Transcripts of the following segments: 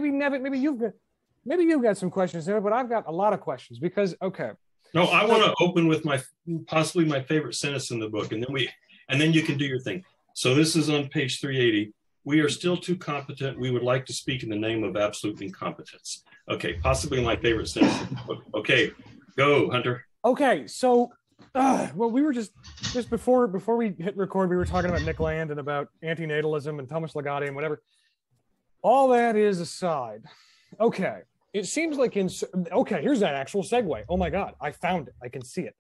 maybe you've got some questions there, but I've got a lot of questions because okay. No, I want to open with possibly my favorite sentence in the book, and then you can do your thing. So this is on page 380. We are still too competent. We would like to speak in the name of absolute incompetence. Okay, possibly my favorite sentence in the book. Okay, go, Hunter. Okay, so well, we were just before we hit record, we were talking about Nick Land and about antinatalism and Thomas Ligotti and whatever. All that is aside. Okay, it seems like okay, here's that actual segue. Oh my God, I found it. I can see it.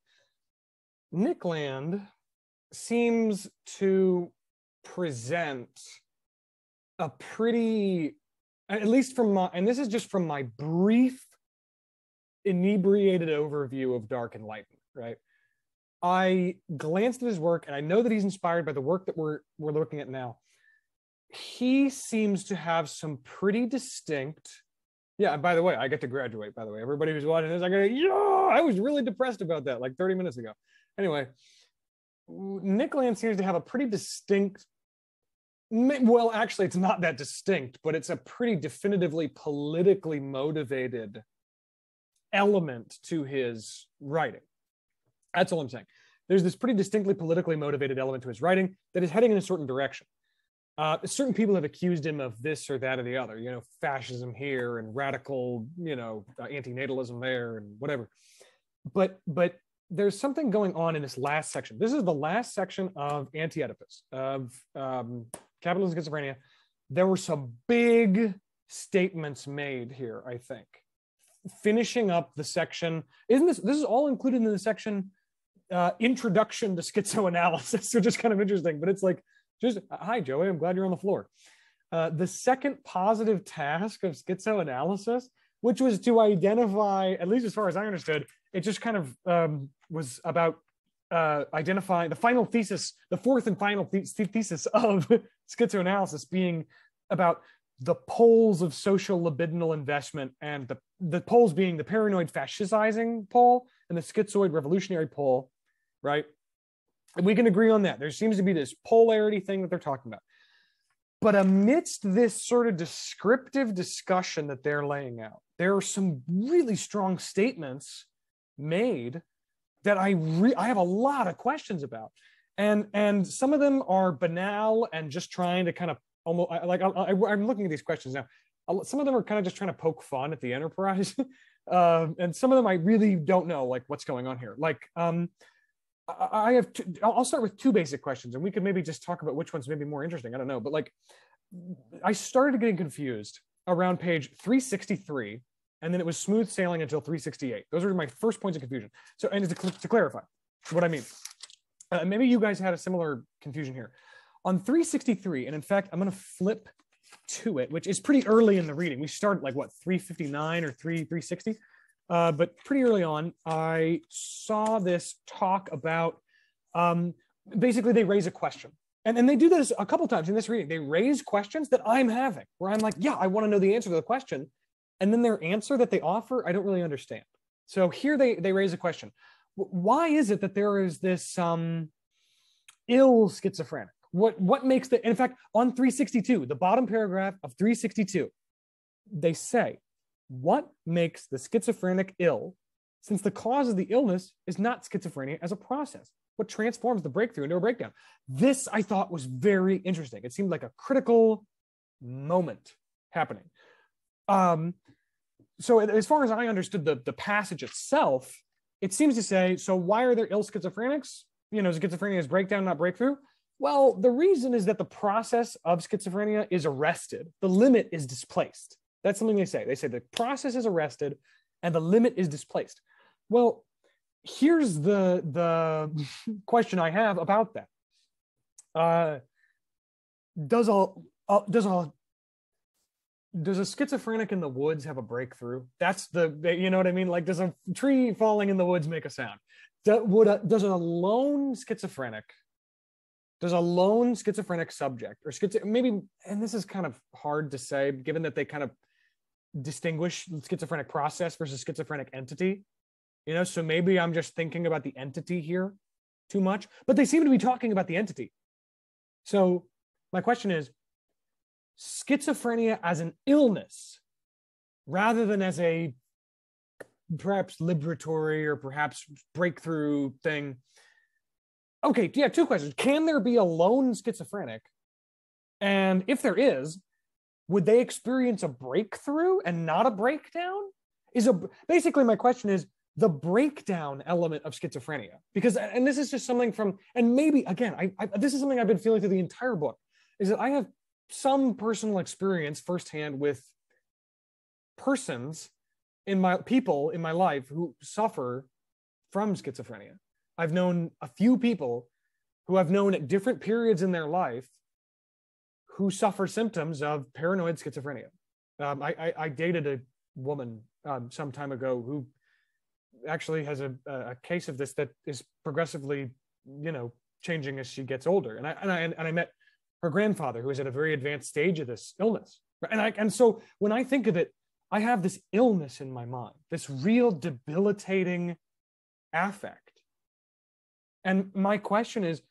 Nick Land seems to present a pretty, at least from my, and this is just from my brief, inebriated overview of Dark Enlightenment, right? I glanced at his work and I know that he's inspired by the work that we're looking at now. He seems to have some pretty distinct, yeah, and by the way, I get to graduate, by the way. Everybody who's watching this, I was really depressed about that like 30 minutes ago. Anyway, Nick Land seems to have a pretty distinct, well, actually, it's not that distinct, but it's a pretty definitively politically motivated element to his writing. That's all I'm saying. There's this pretty distinctly politically motivated element to his writing that is heading in a certain direction. Certain people have accused him of this or that or the other, fascism here and radical, antinatalism there and whatever. But there's something going on in this last section. This is the last section of Anti-Oedipus, of Capitalism and Schizophrenia. There were some big statements made here, I think. Finishing up the section, this is all included in the section Introduction to Schizoanalysis, which is kind of interesting, but it's like, hi, Joey, I'm glad you're on the floor. The second positive task of schizoanalysis, which was to identify, at least as far as I understood, it just kind of was about identifying the final thesis, the fourth and final thesis of schizoanalysis being about the poles of social libidinal investment, and the poles being the paranoid fascizing pole and the schizoid revolutionary pole, right? And we can agree on that. There seems to be this polarity thing that they're talking about. But amidst this sort of descriptive discussion that they're laying out, there are some really strong statements made that I have a lot of questions about. And some of them are banal and just trying to kind of almost, like I'm looking at these questions now. Some of them are kind of just trying to poke fun at the enterprise. And some of them I really don't know like what's going on here. Like, I'll start with two basic questions and we could maybe just talk about which one's maybe more interesting. I don't know, but like I started getting confused around page 363 and then it was smooth sailing until 368. Those are my first points of confusion. So, and to clarify what I mean, maybe you guys had a similar confusion here. On 363, and in fact, I'm going to flip to it, which is pretty early in the reading. We started like what, 359 or 360? But pretty early on, I saw this talk about, basically they raise a question. And they do this a couple times in this reading. They raise questions that I'm having, where I'm like, yeah, I want to know the answer to the question. And then their answer that they offer, I don't really understand. So here they raise a question. Why is it that there is this ill schizophrenic? What makes in fact, on 362, the bottom paragraph of 362, they say, what makes the schizophrenic ill, since the cause of the illness is not schizophrenia as a process? What transforms the breakthrough into a breakdown? This I thought was very interesting. It seemed like a critical moment happening. So as far as I understood the passage itself, it seems to say, so why are there ill schizophrenics? Schizophrenia is breakdown, not breakthrough. Well, the reason is that the process of schizophrenia is arrested. The limit is displaced. That's something they say. They say the process is arrested and the limit is displaced. Well, here's the question I have about that. Does a schizophrenic in the woods have a breakthrough? That's you know what I mean? Like, does a tree falling in the woods make a sound? Does a lone schizophrenic subject or maybe, and this is kind of hard to say given that they kind of distinguish schizophrenic process versus schizophrenic entity, so maybe I'm just thinking about the entity here too much, but they seem to be talking about the entity. So my question is, schizophrenia as an illness, rather than as a perhaps liberatory or perhaps breakthrough thing. Okay, yeah, two questions. Can there be a lone schizophrenic? And if there is, would they experience a breakthrough and not a breakdown? Basically my question is the breakdown element of schizophrenia. Because, and this is just something from, and maybe again, this is something I've been feeling through the entire book, is that I have some personal experience firsthand with people in my life who suffer from schizophrenia. I've known a few people who I've known at different periods in their life who suffer symptoms of paranoid schizophrenia. I dated a woman some time ago who actually has a case of this that is progressively, changing as she gets older. And I met her grandfather, who is at a very advanced stage of this illness. And so when I think of it, I have this illness in my mind, this real debilitating affect. And my question is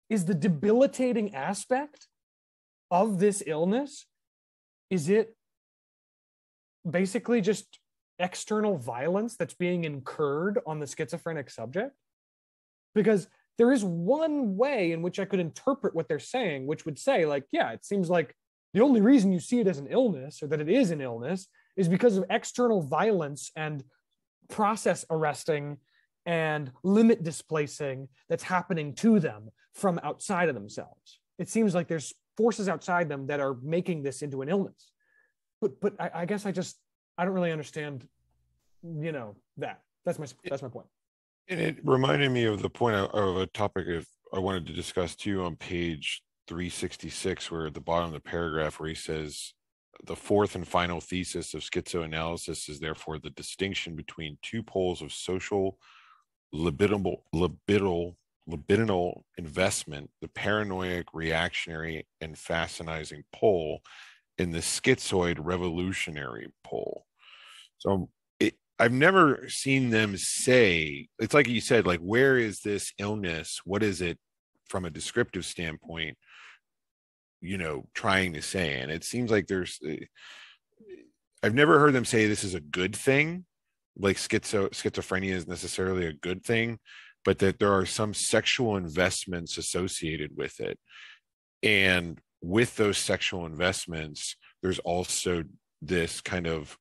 the debilitating aspect of this illness, is it basically just external violence that's being incurred on the schizophrenic subject? Because there is one way in which I could interpret what they're saying, which would say, like, yeah, it seems like the only reason you see it as an illness, or that it is an illness, is because of external violence and process arresting and limit displacing that's happening to them from outside of themselves. It seems like there's forces outside them that are making this into an illness. But I guess I don't really understand, that. That's my point. And it reminded me of the point of a topic I wanted to discuss too on page 366, where at the bottom of the paragraph where he says, the fourth and final thesis of schizoanalysis is therefore the distinction between two poles of social libidinal investment, the paranoid, reactionary, and fascinizing pole, and the schizoid revolutionary pole. So I've never seen them say, it's like you said, like, where is this illness? What is it from a descriptive standpoint, trying to say? And it seems like I've never heard them say this is a good thing, like schizophrenia is necessarily a good thing, but that there are some sexual investments associated with it. And with those sexual investments, there's also this kind of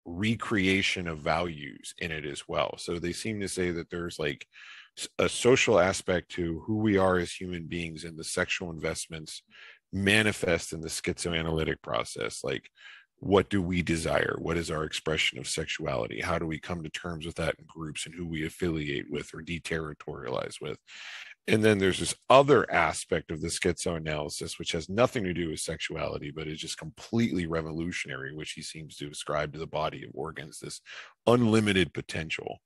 recreation of values in it as well. So they seem to say that there's like a social aspect to who we are as human beings, and the sexual investments manifest in the schizoanalytic process. Like, what do we desire? What is our expression of sexuality? How do we come to terms with that in groups, and who we affiliate with or deterritorialize with? And then there's this other aspect of the schizoanalysis, which has nothing to do with sexuality, but is just completely revolutionary, which he seems to ascribe to the body of organs, this unlimited potential.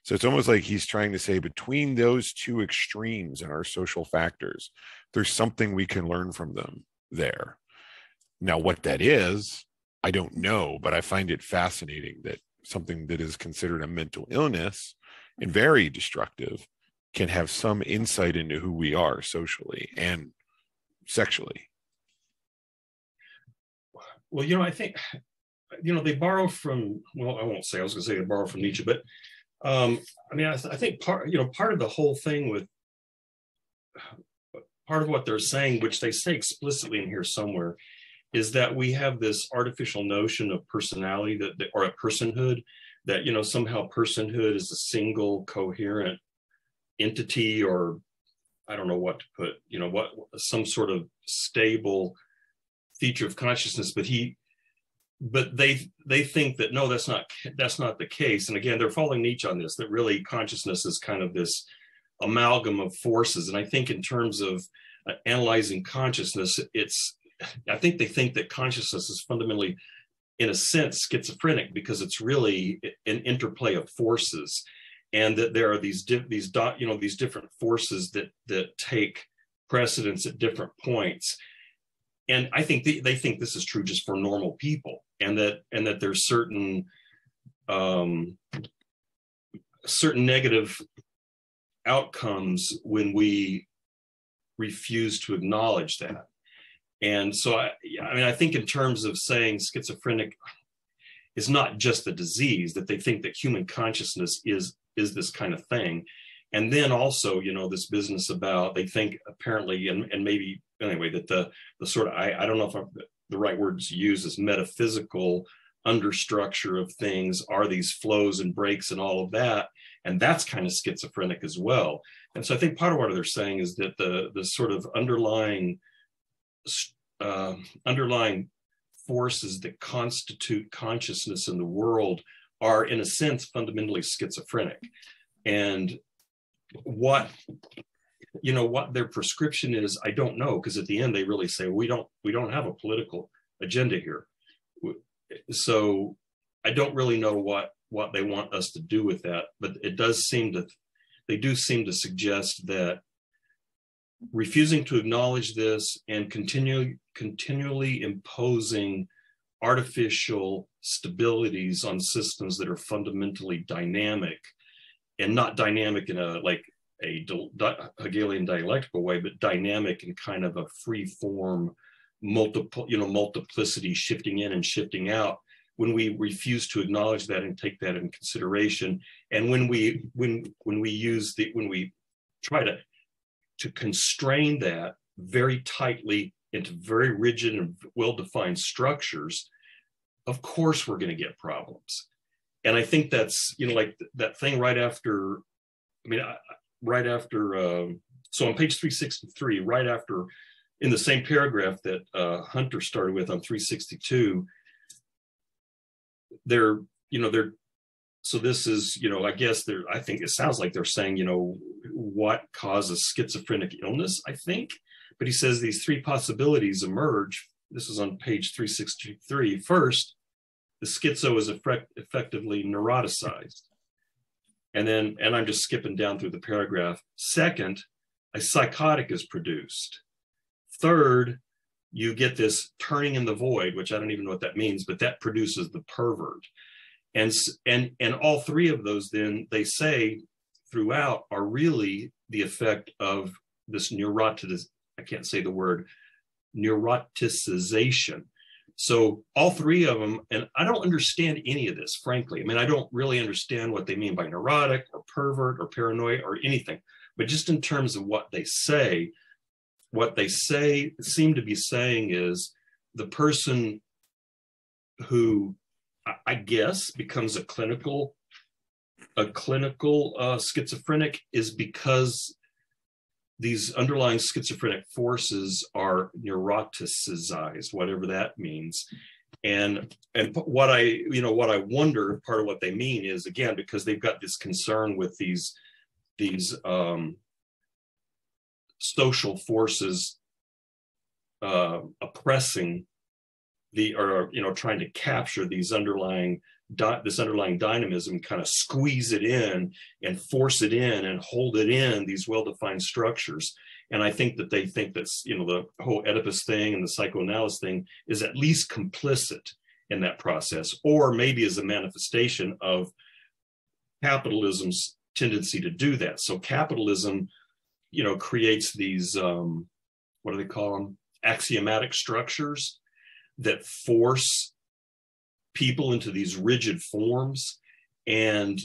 So it's almost like he's trying to say, between those two extremes in our social factors, there's something we can learn from them there. Now, what that is, I don't know, but I find it fascinating that something that is considered a mental illness and very destructive can have some insight into who we are socially and sexually. Well, I think, they borrow from, well, I won't say, I was going to say they borrow from Nietzsche, but I think part of the whole thing with part of what they're saying, which they say explicitly in here somewhere, is that we have this artificial notion of personality or a personhood, that, somehow personhood is a single coherent entity, or I don't know what to put, some sort of stable feature of consciousness. But they think that no, that's not the case. And again, they're following Nietzsche on this, that really consciousness is kind of this amalgam of forces. And I think in terms of analyzing consciousness, I think they think that consciousness is fundamentally, in a sense, schizophrenic, because it's really an interplay of forces, and that there are these different forces that take precedence at different points. And I think they think this is true just for normal people, and that there's certain negative outcomes when we refuse to acknowledge that. And so I think in terms of saying schizophrenic, is not just a disease, that they think that human consciousness is this kind of thing. And then also, you know, this business about, they think apparently, and maybe anyway, that the sort of, I don't know if the right words to use is metaphysical understructure of things are these flows and breaks and all of that. And that's kind of schizophrenic as well. And so I think part of what they're saying is that the sort of underlying forces that constitute consciousness in the world are, in a sense, fundamentally schizophrenic. And what their prescription is, I don't know, because at the end they really say we don't have a political agenda here. So I don't really know what they want us to do with that, but they do seem to suggest that refusing to acknowledge this and continually imposing artificial stabilities on systems that are fundamentally dynamic, and not dynamic in a Hegelian dialectical way, but dynamic in kind of a free form, multiplicity, shifting in and shifting out. When we refuse to acknowledge that and take that in consideration, and when we try to constrain that very tightly into very rigid and well-defined structures, of course we're going to get problems. And I think that's, like that thing right after, so on page 363, right after, in the same paragraph that Hunter started with on 362, so this is, I think it sounds like they're saying, what causes schizophrenic illness, I think. But he says these three possibilities emerge. This is on page 363. First, the schizo is effectively neuroticized. And I'm just skipping down through the paragraph. Second, a psychotic is produced. Third, you get this turning in the void, which I don't even know what that means, but that produces the pervert. And all three of those, then they say throughout, are really the effect of this neuroticization. So all three of them, and I don't understand any of this, frankly. I don't really understand what they mean by neurotic or pervert or paranoia or anything, but just in terms of what they say seem to be saying is the person who, I guess, becomes a clinical schizophrenic is because these underlying schizophrenic forces are neuroticized, whatever that means. And what I wonder, part of what they mean is, again, because they've got this concern with these social forces oppressing trying to capture these this underlying dynamism, kind of squeeze it in and force it in and hold it in these well-defined structures. And I think that they think that's, the whole Oedipus thing and the psychoanalysis thing is at least complicit in that process, or maybe as a manifestation of capitalism's tendency to do that. So capitalism, creates these, what do they call them? Axiomatic structures that force people into these rigid forms. And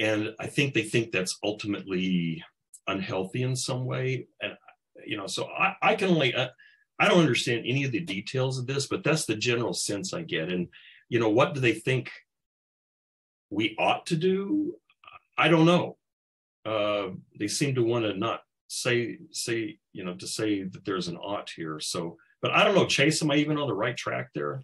I think they think that's ultimately unhealthy in some way. And, so I can only, I don't understand any of the details of this, but that's the general sense I get. And, what do they think we ought to do? I don't know. They seem to want to not say, to say that there's an ought here. So, but I don't know, Chase, am I even on the right track there?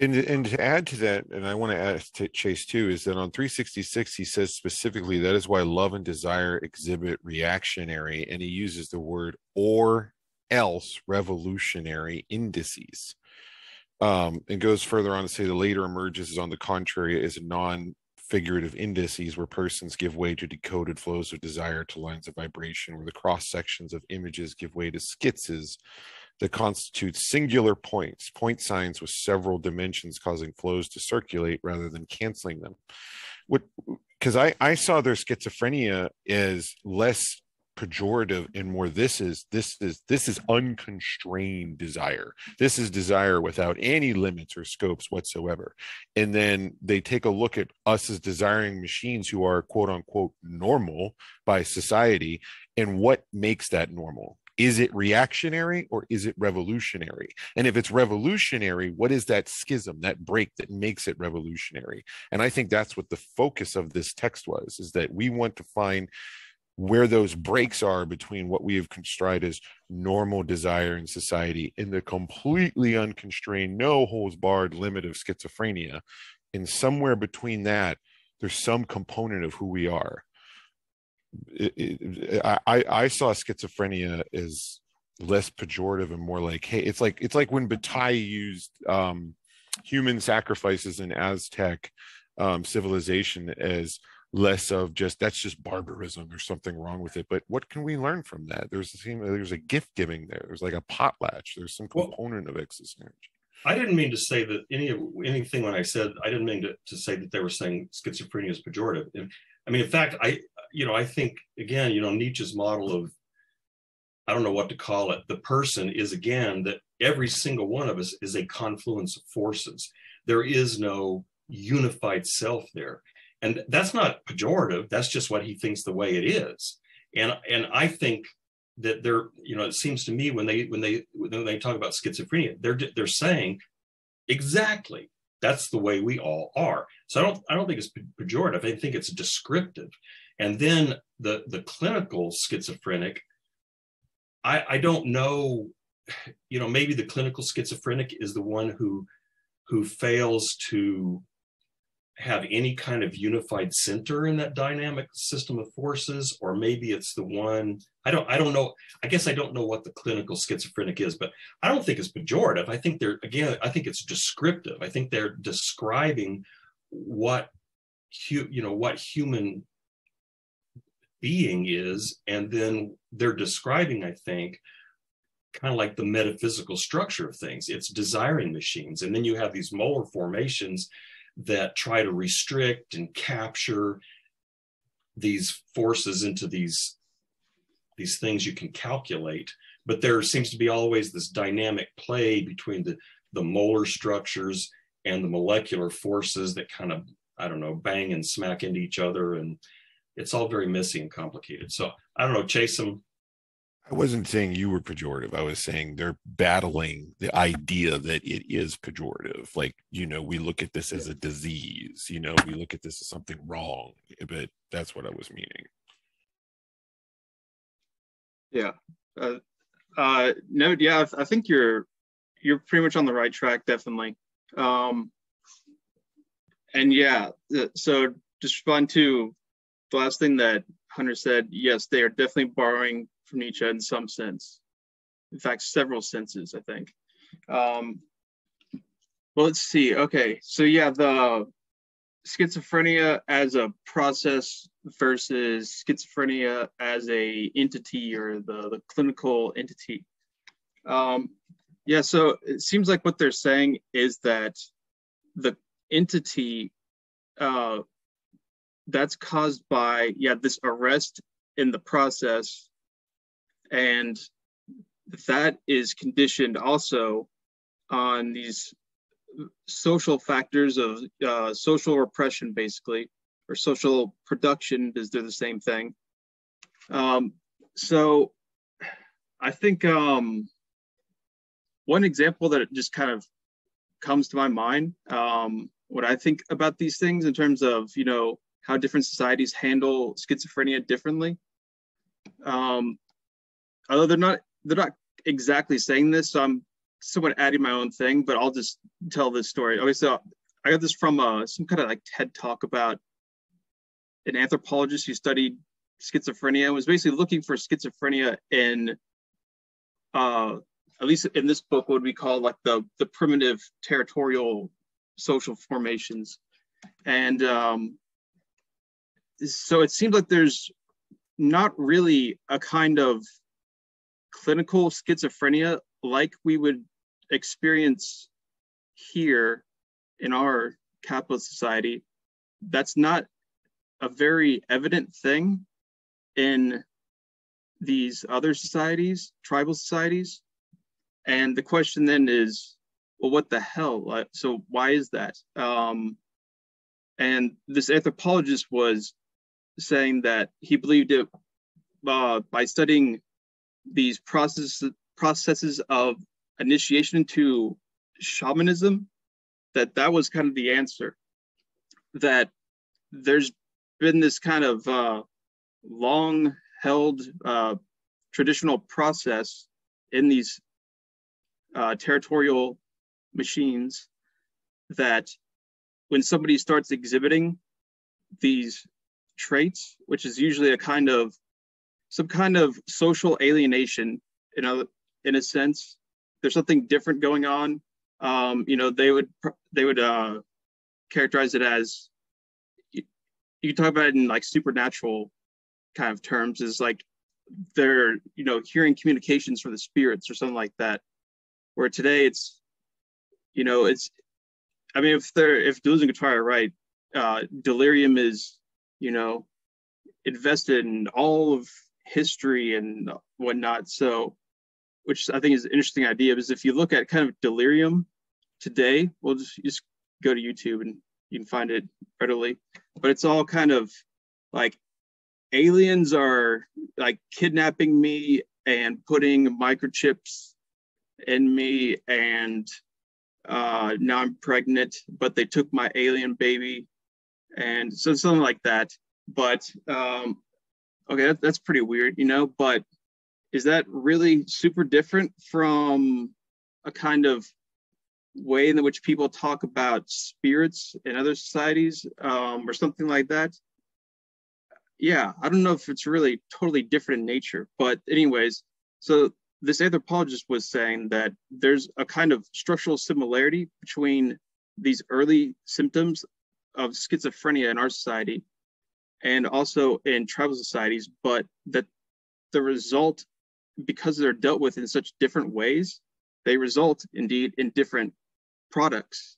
And to add to that, and I want to add to Chase too, is that on 366, he says specifically that is why love and desire exhibit reactionary, and he uses the word or else revolutionary indices. And goes further on to say the later emerges on the contrary as a non-figurative indices where persons give way to decoded flows of desire to lines of vibration, where the cross sections of images give way to schizzes that constitute singular points, point signs with several dimensions causing flows to circulate rather than canceling them. Because I saw their schizophrenia as less pejorative and more this is unconstrained desire. This is desire without any limits or scopes whatsoever. And then they take a look at us as desiring machines who are quote unquote normal by society, and what makes that normal. Is it reactionary or is it revolutionary? And if it's revolutionary, what is that schism, that break that makes it revolutionary? And I think that's what the focus of this text was, is that we want to find where those breaks are between what we have construed as normal desire in society and the completely unconstrained, no holds barred limit of schizophrenia. And somewhere between that, there's some component of who we are. I saw schizophrenia as less pejorative and more like, hey, it's like when Bataille used human sacrifices in Aztec civilization as less of just that's just barbarism, there's something wrong with it. But what can we learn from that? There's a gift giving there. There's like a potlatch. There's some component of existence. I didn't mean to say that anything when I said, I didn't mean to say that they were saying schizophrenia is pejorative. I mean, in fact, I think, again, Nietzsche's model of, I don't know what to call it, the person is, again, that every single one of us is a confluence of forces. There is no unified self there. And that's not pejorative. That's just what he thinks the way it is. And I think that it seems to me when they talk about schizophrenia, they're saying exactly that's the way we all are. So I don't think it's pejorative. I think it's descriptive. And then the clinical schizophrenic, I don't know, maybe the clinical schizophrenic is the one who fails to have any kind of unified center in that dynamic system of forces, or maybe it's the one, I don't know. I guess I don't know what the clinical schizophrenic is, but I don't think it's pejorative. I think I think it's descriptive. I think they're describing what human being is, and then they're describing, I think, kind of like the metaphysical structure of things. It's desiring machines, and then you have these molar formations that try to restrict and capture these forces into these things you can calculate. But there seems to be always this dynamic play between the molar structures and the molecular forces that kind of, I don't know, bang and smack into each other. And it's all very messy and complicated. So I don't know, Chase, I wasn't saying you were pejorative. I was saying they're battling the idea that it is pejorative. Like, we look at this as a disease, we look at this as something wrong, but that's what I was meaning. Yeah. No, yeah, I think you're pretty much on the right track, definitely. And yeah, so just respond to the last thing that Hunter said. Yes, they are definitely borrowing from Nietzsche in some sense. In fact, several senses, I think. Well, let's see. Okay, so yeah, the schizophrenia as a process versus schizophrenia as a entity, or the clinical entity. Yeah, so it seems like what they're saying is that the entity that's caused by, this arrest in the process, and that is conditioned also on these social factors of social repression, basically, or social production, because they're the same thing. So I think one example that just kind of comes to my mind, what I think about these things in terms of, how different societies handle schizophrenia differently. Although they're not exactly saying this, so I'm somewhat adding my own thing, but I'll just tell this story. Okay, so I got this from some kind of like TED talk about an anthropologist who studied schizophrenia and was basically looking for schizophrenia in, at least in this book, what we call like the primitive territorial social formations. And so it seems like there's not really a kind of clinical schizophrenia like we would experience here in our capitalist society. That's not a very evident thing in these other societies, tribal societies. And the question then is, well, what the hell? So why is that? And this anthropologist was saying that he believed it by studying these processes of initiation into shamanism, that was kind of the answer. That there's been this kind of long held traditional process in these territorial machines, that when somebody starts exhibiting these traits, which is usually some kind of social alienation, in a sense, there's something different going on. They would characterize it as, you talk about it in like supernatural kind of terms, is like they're hearing communications from the spirits or something like that. Where today it's if Deleuze and Guattari are right, delirium is invested in all of history and whatnot. So, which I think is an interesting idea, because if you look at kind of delirium today, we'll just go to YouTube and you can find it readily. But it's all kind of like aliens are like kidnapping me and putting microchips in me, and now I'm pregnant, but they took my alien baby, and so something like that. But okay, that's pretty weird, but is that really super different from a kind of way in which people talk about spirits in other societies, or something like that? Yeah, I don't know if it's really totally different in nature, but anyways, so this anthropologist was saying that there's a kind of structural similarity between these early symptoms of schizophrenia in our society and also in tribal societies, but that the result, because they're dealt with in such different ways, they result indeed in different products.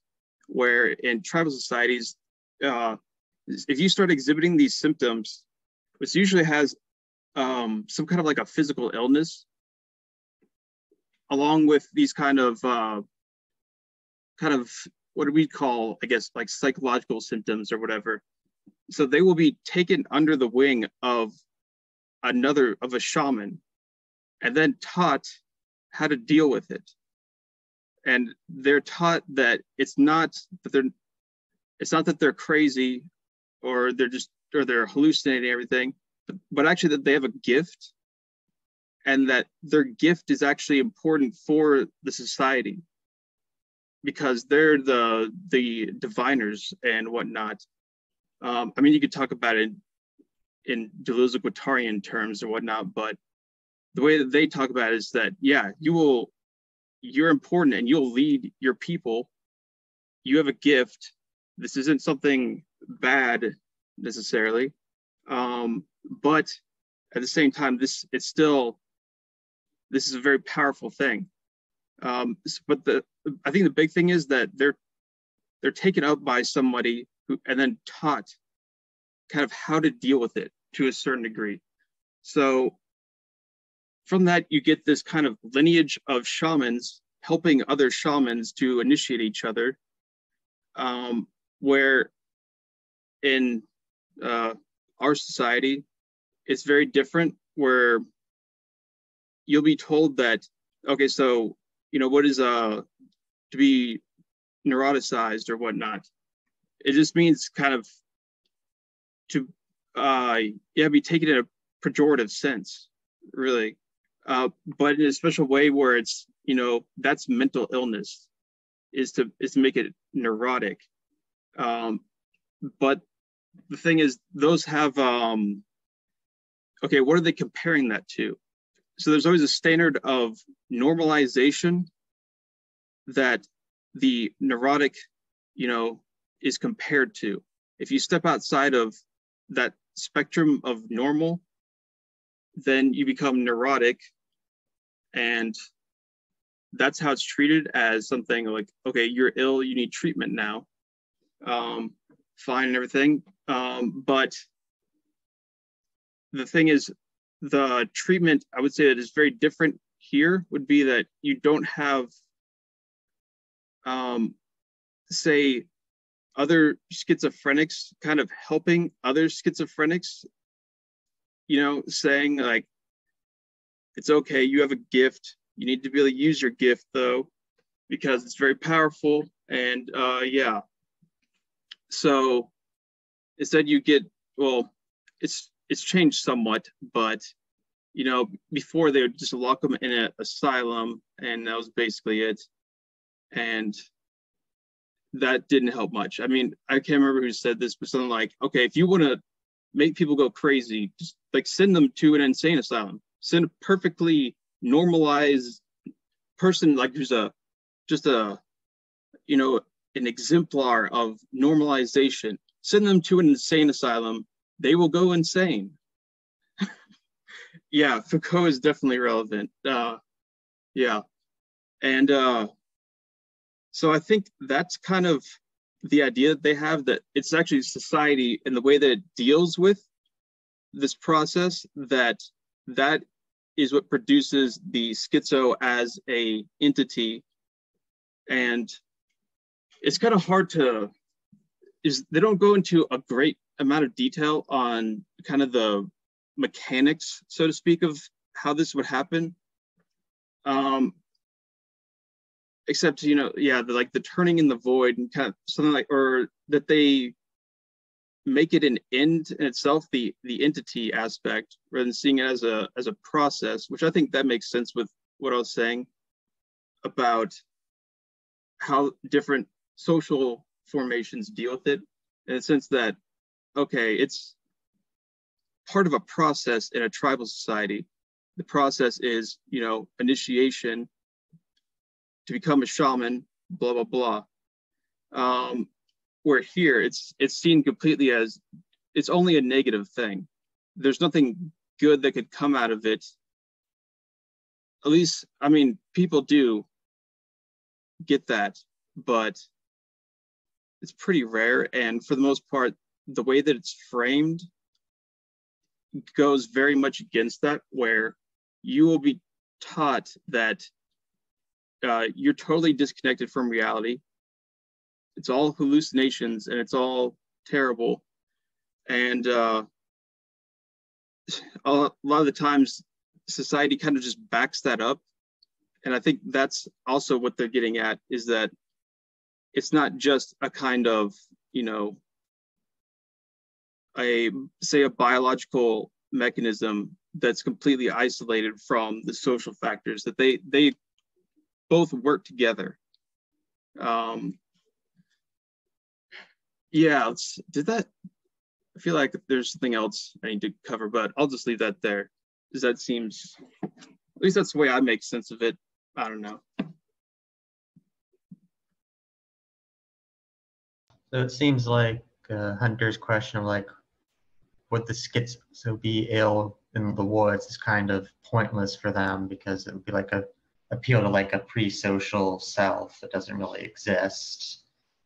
Where in tribal societies, if you start exhibiting these symptoms, which usually has some kind of like a physical illness, along with these kind of what do we call, I guess, like psychological symptoms or whatever. So they will be taken under the wing of a shaman, and then taught how to deal with it. And they're taught that it's not that they're crazy or they're hallucinating everything, but actually that they have a gift, and that their gift is actually important for the society because they're the diviners and whatnot. You could talk about it in Deleuze Guattarian terms or whatnot, but the way that they talk about it is that, yeah, you're important and you'll lead your people. You have a gift. This isn't something bad necessarily, but at the same time, this is a very powerful thing. But I think the big thing is that they're taken up by somebody and then taught kind of how to deal with it to a certain degree. So from that, you get this kind of lineage of shamans helping other shamans to initiate each other, where in our society, it's very different, where you'll be told that, okay, so, what is to be neuroticized or whatnot? It just means kind of to be taken in a pejorative sense, really. But in a special way where it's, that's mental illness, is to make it neurotic. But the thing is, those have, okay, what are they comparing that to? So there's always a standard of normalization that the neurotic, is compared to. If you step outside of that spectrum of normal, then you become neurotic, and that's how it's treated, as something like, okay, you're ill, you need treatment now, fine and everything. But the thing is, the treatment, I would say, that is very different here would be that you don't have, say, other schizophrenics kind of helping other schizophrenics, saying like, it's okay, you have a gift. You need to be able to use your gift though, because it's very powerful. And yeah. So instead you get, well, it's changed somewhat, but before they would just lock them in an asylum, and that was basically it. And that didn't help much. I mean, I can't remember who said this, but something like, okay, if you want to make people go crazy, just like send them to an insane asylum. Send a perfectly normalized person, like who's an exemplar of normalization. Send them to an insane asylum. They will go insane. Yeah, Foucault is definitely relevant. Yeah. And so I think that's kind of the idea that they have, that it's actually society and the way that it deals with this process, that is what produces the schizo as a entity. And it's kind of hard they don't go into a great amount of detail on kind of the mechanics, so to speak, of how this would happen. Except, the turning in the void and kind of something like, or that they make it an end in itself, the entity aspect, rather than seeing it as a process, which I think that makes sense with what I was saying about how different social formations deal with it, in the sense that, okay, it's part of a process in a tribal society. The process is, initiation to become a shaman, blah, blah, blah. Where here, it's seen completely as, it's only a negative thing. There's nothing good that could come out of it. At least, I mean, people do get that, but it's pretty rare. And for the most part, the way that it's framed goes very much against that, where you will be taught that you're totally disconnected from reality. It's all hallucinations and it's all terrible. And a lot of the times society kind of just backs that up. And I think that's also what they're getting at, is that it's not just a kind of, a biological mechanism that's completely isolated from the social factors, that they both work together. Yeah, I feel like there's something else I need to cover, but I'll just leave that there, because that seems, at least that's the way I make sense of it. I don't know. So it seems like Hunter's question of like, would the schizo be ill in the woods is kind of pointless for them, because it would be like a appeal to like a pre-social self that doesn't really exist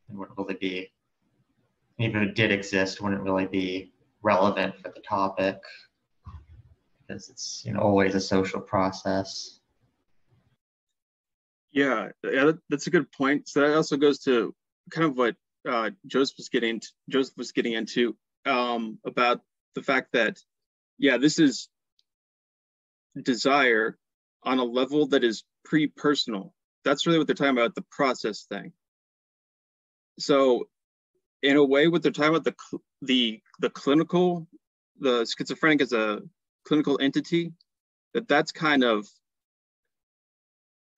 and wouldn't really be, even if it did exist, wouldn't really be relevant for the topic, because it's always a social process. Yeah, that's a good point. So that also goes to kind of what Joseph was getting into about the fact that, yeah, this is desire on a level that is pre-personal. That's really what they're talking about, the process thing. So in a way, what they're talking about, the clinical, the schizophrenic as a clinical entity, that's kind of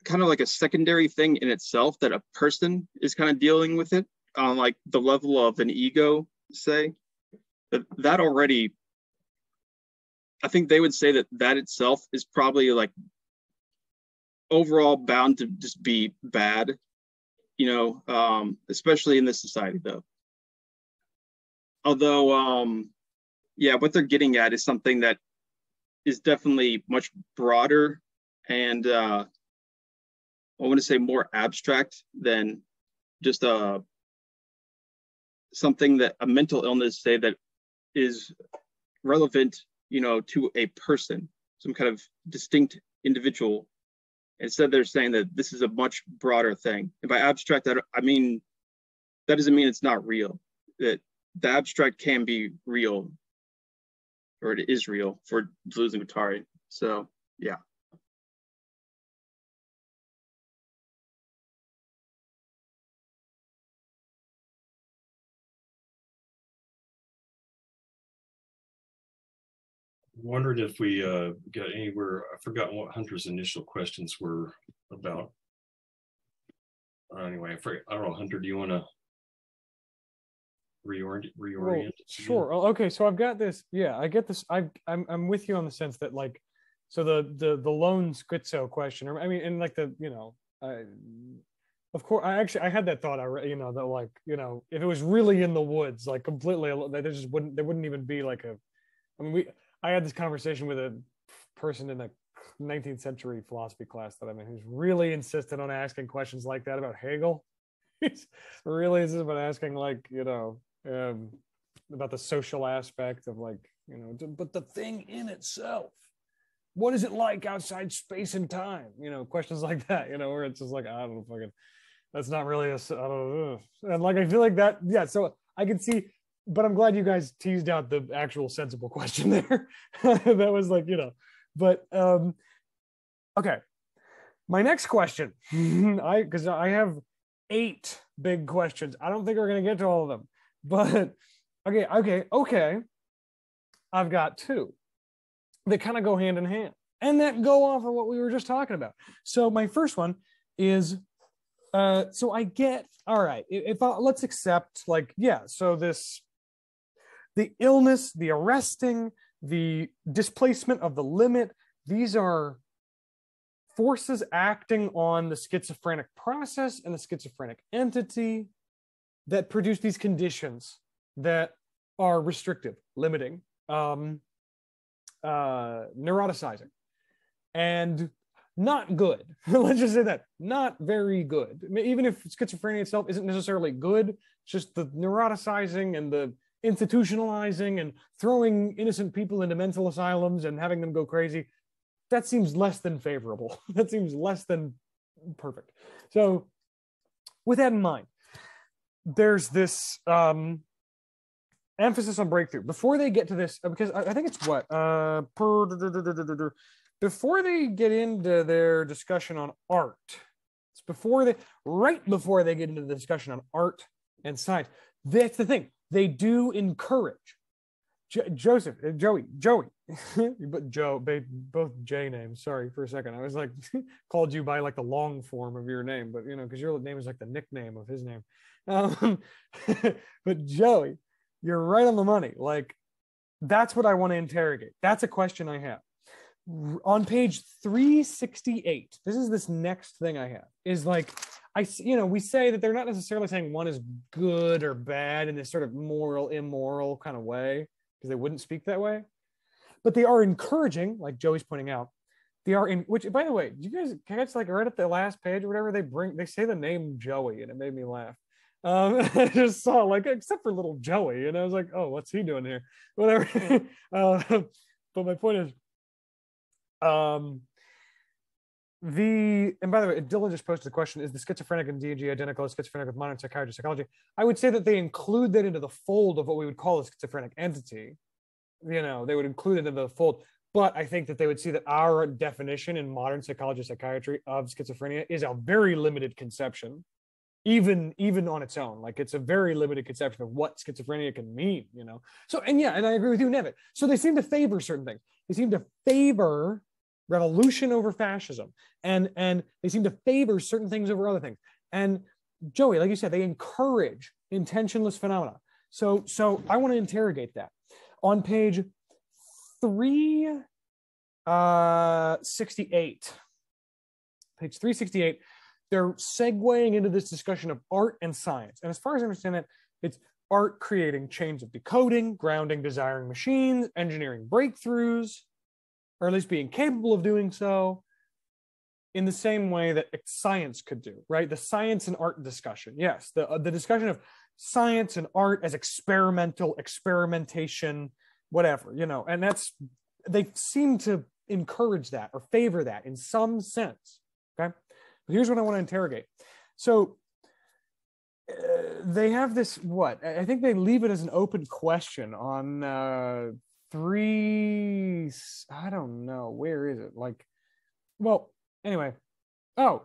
like a secondary thing in itself, that a person is kind of dealing with it on like the level of an ego, say. That already, I think they would say that itself is probably like overall bound to just be bad, especially in this society though. Although, yeah, what they're getting at is something that is definitely much broader and I want to say more abstract than just something that a mental illness, say, that is relevant to a person, some kind of distinct individual. Instead, they're saying that this is a much broader thing. And by abstract, that doesn't mean it's not real. That the abstract can be real, or it is real for Deleuze and Guattari. So, yeah. Wondered if we got anywhere. I've forgotten what Hunter's initial questions were about. Anyway, I don't know, Hunter, do you want to reorient? Well, sure. Okay, so I've got this. Yeah, I get this. I'm with you on the sense that, like, so the lone schizo question, or I mean, and like of course, I had that thought. That, like, if it was really in the woods, like completely, there wouldn't even be like a. I mean, I had this conversation with a person in a 19th century philosophy class that I'm in who's really insistent on asking questions like that about Hegel. He's really insistent about asking, like, about the social aspect of, like, but the thing in itself, what is it like outside space and time? Questions like that, where it's just like, I don't know, fucking, that's not really I don't know. And like, I feel like that, yeah, so I can see. But I'm glad you guys teased out the actual sensible question there. That was like, but okay. My next question, because I have 8 big questions. I don't think we're going to get to all of them, but okay. I've got 2 that kind of go hand in hand and that go off of what we were just talking about. So my first one is, so I get, all right, let's accept, like, yeah, so the illness, the arresting, the displacement of the limit, these are forces acting on the schizophrenic process and the schizophrenic entity that produce these conditions that are restrictive, limiting, neuroticizing, and not good. Let's just say that, not very good. I mean, even if schizophrenia itself isn't necessarily good, it's just the neuroticizing and the institutionalizing and throwing innocent people into mental asylums and having them go crazy, that seems less than favorable. That seems less than perfect. So with that in mind, there's this emphasis on breakthrough. Before they get to this, because I think it's before they get into their discussion on art, it's right before they get into the discussion on art and science. That's the thing. They do encourage Joey, but Joe, both J names. Sorry for a second. I was like, called you by like the long form of your name, but because your name is like the nickname of his name. But Joey, you're right on the money. Like, that's what I want to interrogate. That's a question I have. On page 368, this next thing I have is like, we say that they're not necessarily saying one is good or bad in this sort of moral, immoral kind of way, because they wouldn't speak that way. But they are encouraging, like Joey's pointing out, they are in, which, by the way, you guys catch, like, right at the last page or whatever, they say the name Joey, and it made me laugh. I just saw, like, except for little Joey, and I was like, oh, what's he doing here? Whatever. But my point is, and by the way, Dylan just posted the question, is the schizophrenic and DG identical as schizophrenic with modern psychiatry psychology? I would say that they include that into the fold of what we would call a schizophrenic entity. They would include it in the fold, but I think that they would see that our definition in modern psychology psychiatry of schizophrenia is a very limited conception, even on its own. Like, it's a very limited conception of what schizophrenia can mean, So, and I agree with you, Nevitt. So they seem to favor certain things. They seem to favor revolution over fascism, and they seem to favor certain things over other things. And Joey, like you said, they encourage intentionless phenomena. So I want to interrogate that. On page 368, they're segueing into this discussion of art and science. And as far as I understand it, it's art creating chains of decoding, grounding desiring machines, engineering breakthroughs, or at least being capable of doing so, in the same way that science could do, right? The science and art discussion. Yes, the discussion of science and art as experimentation, whatever, and they seem to encourage that or favor that in some sense. Okay. But here's what I want to interrogate. So they have this, I think they leave it as an open question on I don't know, where is it? Anyway. Oh,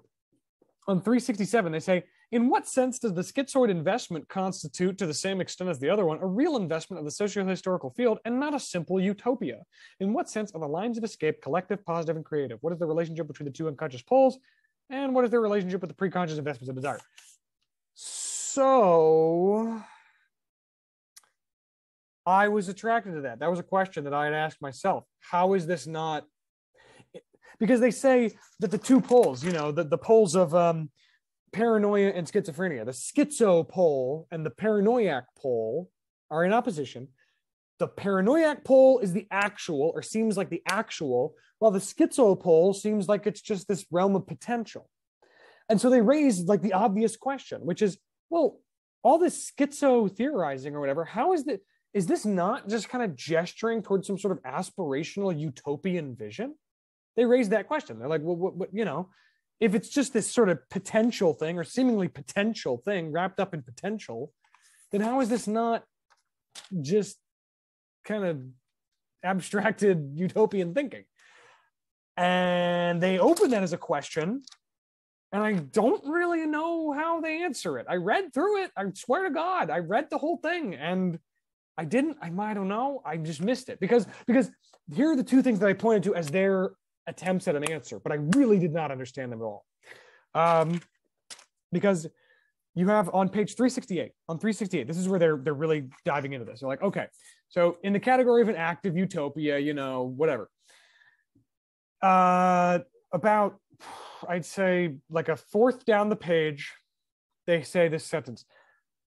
on 367, they say, in what sense does the schizoid investment constitute, to the same extent as the other one, a real investment of the socio-historical field and not a simple utopia? In what sense are the lines of escape collective, positive, and creative? What is the relationship between the two unconscious poles? And what is their relationship with the preconscious investments of desire? So I was attracted to that. That was a question that I had asked myself. How is this not? Because they say that the two poles, the poles of paranoia and schizophrenia, the schizo pole and the paranoiac pole are in opposition. The paranoiac pole is the actual, or seems like the actual, while the schizo pole seems like it's just this realm of potential. And so they raise like the obvious question, which is, well, all this schizo theorizing or whatever, is this not just kind of gesturing towards some sort of aspirational utopian vision? They raise that question. They're like, well, what, if it's just this sort of potential thing or seemingly potential thing wrapped up in potential, then how is this not just kind of abstracted utopian thinking? And they open that as a question, and I don't really know how they answer it. I read through it. I swear to God, I read the whole thing, and I don't know. I just missed it because here are the two things that I pointed to as their attempts at an answer, but I really did not understand them at all. Because you have on page 368, this is where they're really diving into this. They're like, okay, so in the category of an active utopia, whatever. About, I'd say like a fourth down the page, they say this sentence: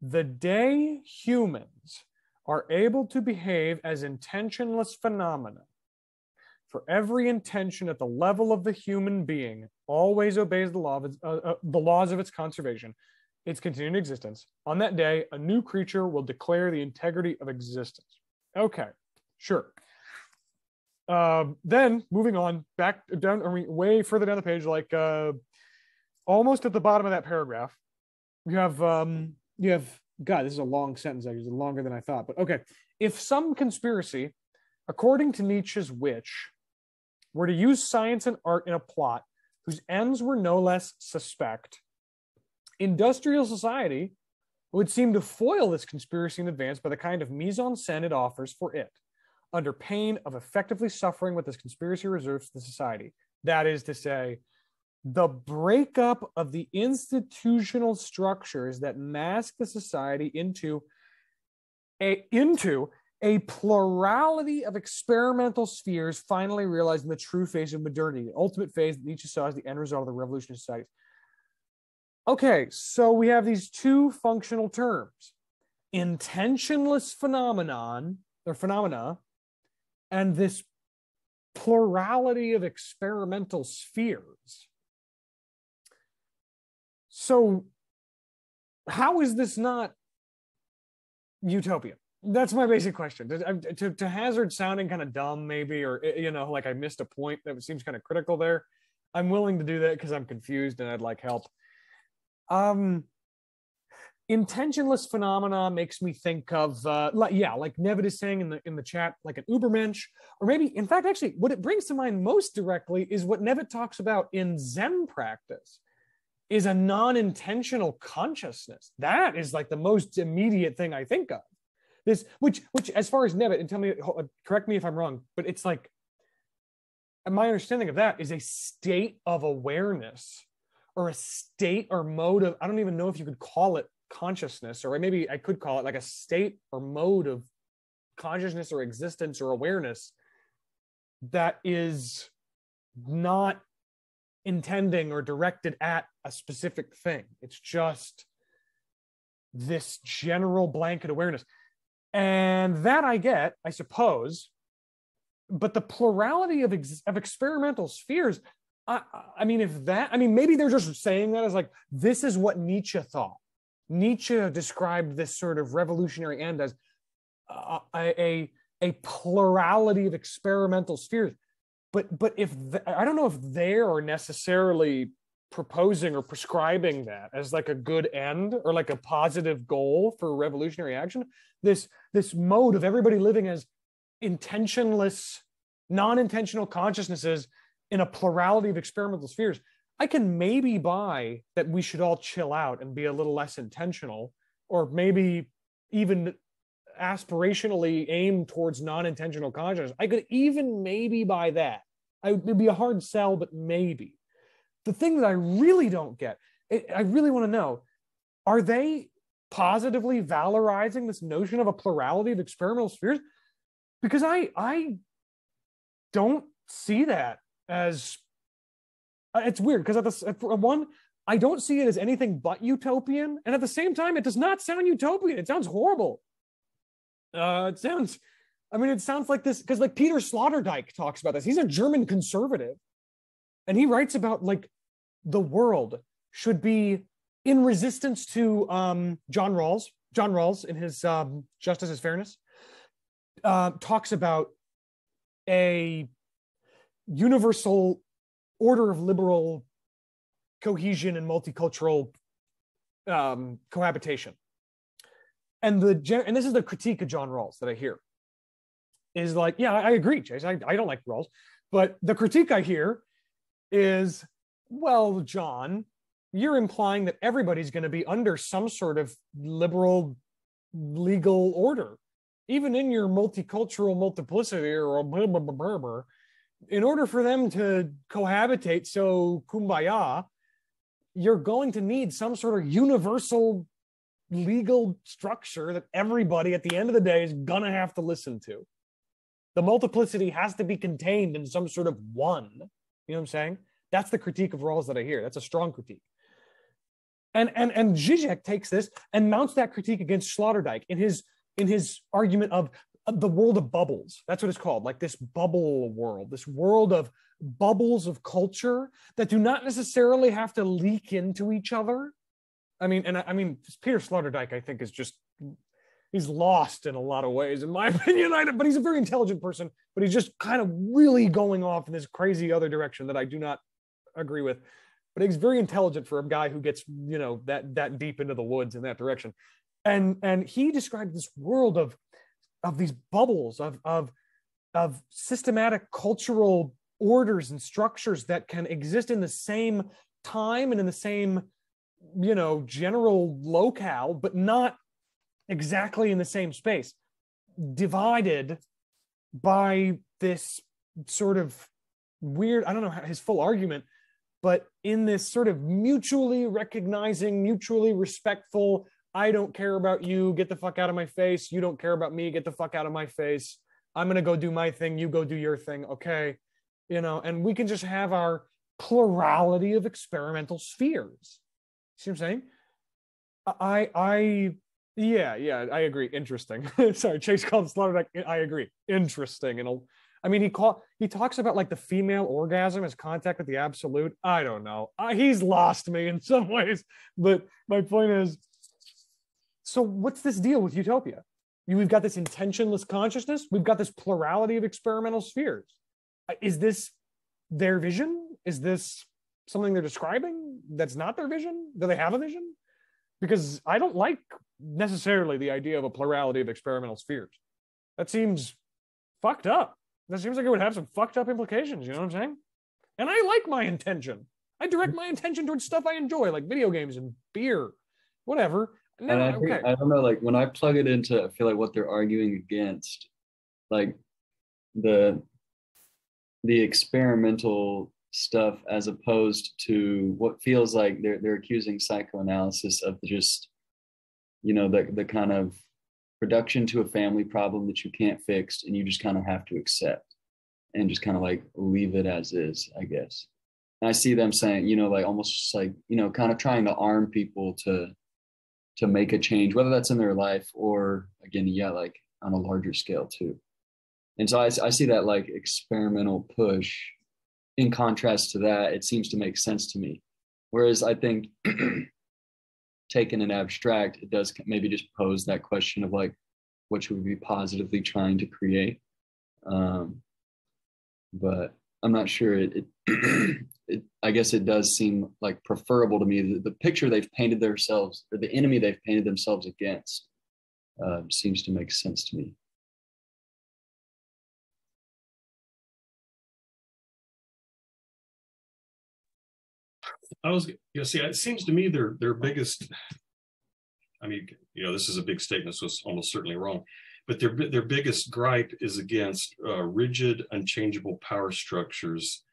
the day humans are able to behave as intentionless phenomena, for every intention at the level of the human being always obeys the laws of its conservation, its continued existence. On that day, a new creature will declare the integrity of existence. Okay, sure. Then moving on back down, way further down the page, like almost at the bottom of that paragraph, you have God, this is a long sentence, actually, longer than I thought, but okay. If some conspiracy, according to Nietzsche's witch, were to use science and art in a plot whose ends were no less suspect, industrial society would seem to foil this conspiracy in advance by the kind of mise-en-scène it offers for it, under pain of effectively suffering what this conspiracy reserves to the society. That is to say, the breakup of the institutional structures that mask the society into a plurality of experimental spheres finally realizing the true face of modernity, the ultimate phase that Nietzsche saw as the end result of the revolutionary society. Okay, so we have these two functional terms: intentionless phenomena, and this plurality of experimental spheres. So how is this not utopian? That's my basic question. To hazard sounding kind of dumb, maybe, or like I missed a point that seems kind of critical there, I'm willing to do that because I'm confused and I'd like help. Intentionless phenomena makes me think of like Nevid is saying in the chat, like an Ubermensch, or maybe, in fact, actually, what it brings to mind most directly is what Nevid talks about in Zen practice, is a non-intentional consciousness. That is like the most immediate thing I think of. This, which as far as Nevid, and tell me, correct me if I'm wrong, but it's like, my understanding of that is a state of awareness, or a state or mode of, I don't even know if you could call it consciousness, or maybe I could call it like a state or mode of consciousness or existence or awareness that is not intending or directed at a specific thing. It's just this general blanket awareness. And that I get, I suppose, but the plurality of experimental spheres, I mean, maybe they're just saying that as like, this is what Nietzsche thought. Nietzsche described this sort of revolutionary end as a a plurality of experimental spheres. But if I don't know if they are necessarily proposing or prescribing that as like a good end or like a positive goal for revolutionary action. This mode of everybody living as intentionless, non-intentional consciousnesses in a plurality of experimental spheres. I can maybe buy that we should all chill out and be a little less intentional, or maybe even aspirationally aim towards non-intentional consciousness. I could even maybe buy that. It'd be a hard sell, but maybe. The thing that I really don't get, I really want to know, are they positively valorizing this notion of a plurality of experimental spheres? Because I don't see that as, it's weird, because at one, I don't see it as anything but utopian, and at the same time, it does not sound utopian. It sounds horrible. It sounds like this, because like Peter Sloterdijk talks about this. He's a German conservative, and he writes about like the world should be in resistance to John Rawls. John Rawls, in his Justice is Fairness, talks about a universal order of liberal cohesion and multicultural cohabitation. And this is the critique of John Rawls that I hear, is like, yeah, I agree, Chase. I don't like Rawls, but the critique I hear is, well, John, you're implying that everybody's going to be under some sort of liberal legal order, even in your multicultural multiplicity or blah, blah, blah, blah, blah. In order for them to cohabitate, so kumbaya, you're going to need some sort of universal legal structure that everybody at the end of the day is going to have to listen to. The multiplicity has to be contained in some sort of one. You know what I'm saying? That's the critique of Rawls that I hear. That's a strong critique. And Zizek takes this and mounts that critique against Sloterdijk in his argument of the world of bubbles. That's what it's called, like this bubble world, this world of bubbles of culture that do not necessarily have to leak into each other. I mean, Peter Sloterdijk, I think, is just, he's lost in a lot of ways, in my opinion. But he's a very intelligent person, but he's just kind of really going off in this crazy other direction that I do not agree with. But he's very intelligent for a guy who gets, that deep into the woods in that direction. And he described this world of these bubbles of systematic cultural orders and structures that can exist in the same time and in the same, general locale, but not exactly in the same space, divided by this sort of weird, I don't know his full argument, but in this sort of mutually recognizing, mutually respectful, I don't care about you, get the fuck out of my face. You don't care about me, get the fuck out of my face. I'm going to go do my thing, you go do your thing, okay? And we can just have our plurality of experimental spheres. See what I'm saying? I agree. Interesting. Sorry, Chase called Sloterdijk. I agree. Interesting. He talks about like the female orgasm as contact with the absolute. I don't know. He's lost me in some ways, but my point is, so what's this deal with utopia? We've got this intentionless consciousness. We've got this plurality of experimental spheres. Is this their vision? Is this something they're describing that's not their vision? Do they have a vision? Because I don't like necessarily the idea of a plurality of experimental spheres. That seems fucked up. That seems like it would have some fucked up implications, you know what I'm saying? And I like my intention. I direct my intention towards stuff I enjoy, like video games and beer, whatever. No, and I don't know, like when I plug it into, I feel like what they're arguing against, like the experimental stuff, as opposed to what feels like they're accusing psychoanalysis of just, the kind of reduction to a family problem that you can't fix and you just kind of have to accept and just kind of like leave it as is, I guess. And I see them saying, like almost just like, kind of trying to arm people to make a change, whether that's in their life or again, like on a larger scale too. And so I see that like experimental push. In contrast to that, it seems to make sense to me. Whereas I think taken in abstract, it does maybe just pose that question of like, what you would be positively trying to create. But I'm not sure I guess it does seem like preferable to me that the picture they've painted themselves, or the enemy they've painted themselves against, seems to make sense to me. See, it seems to me their biggest, I mean, this is a big statement, so it's almost certainly wrong, but their biggest gripe is against rigid, unchangeable power structures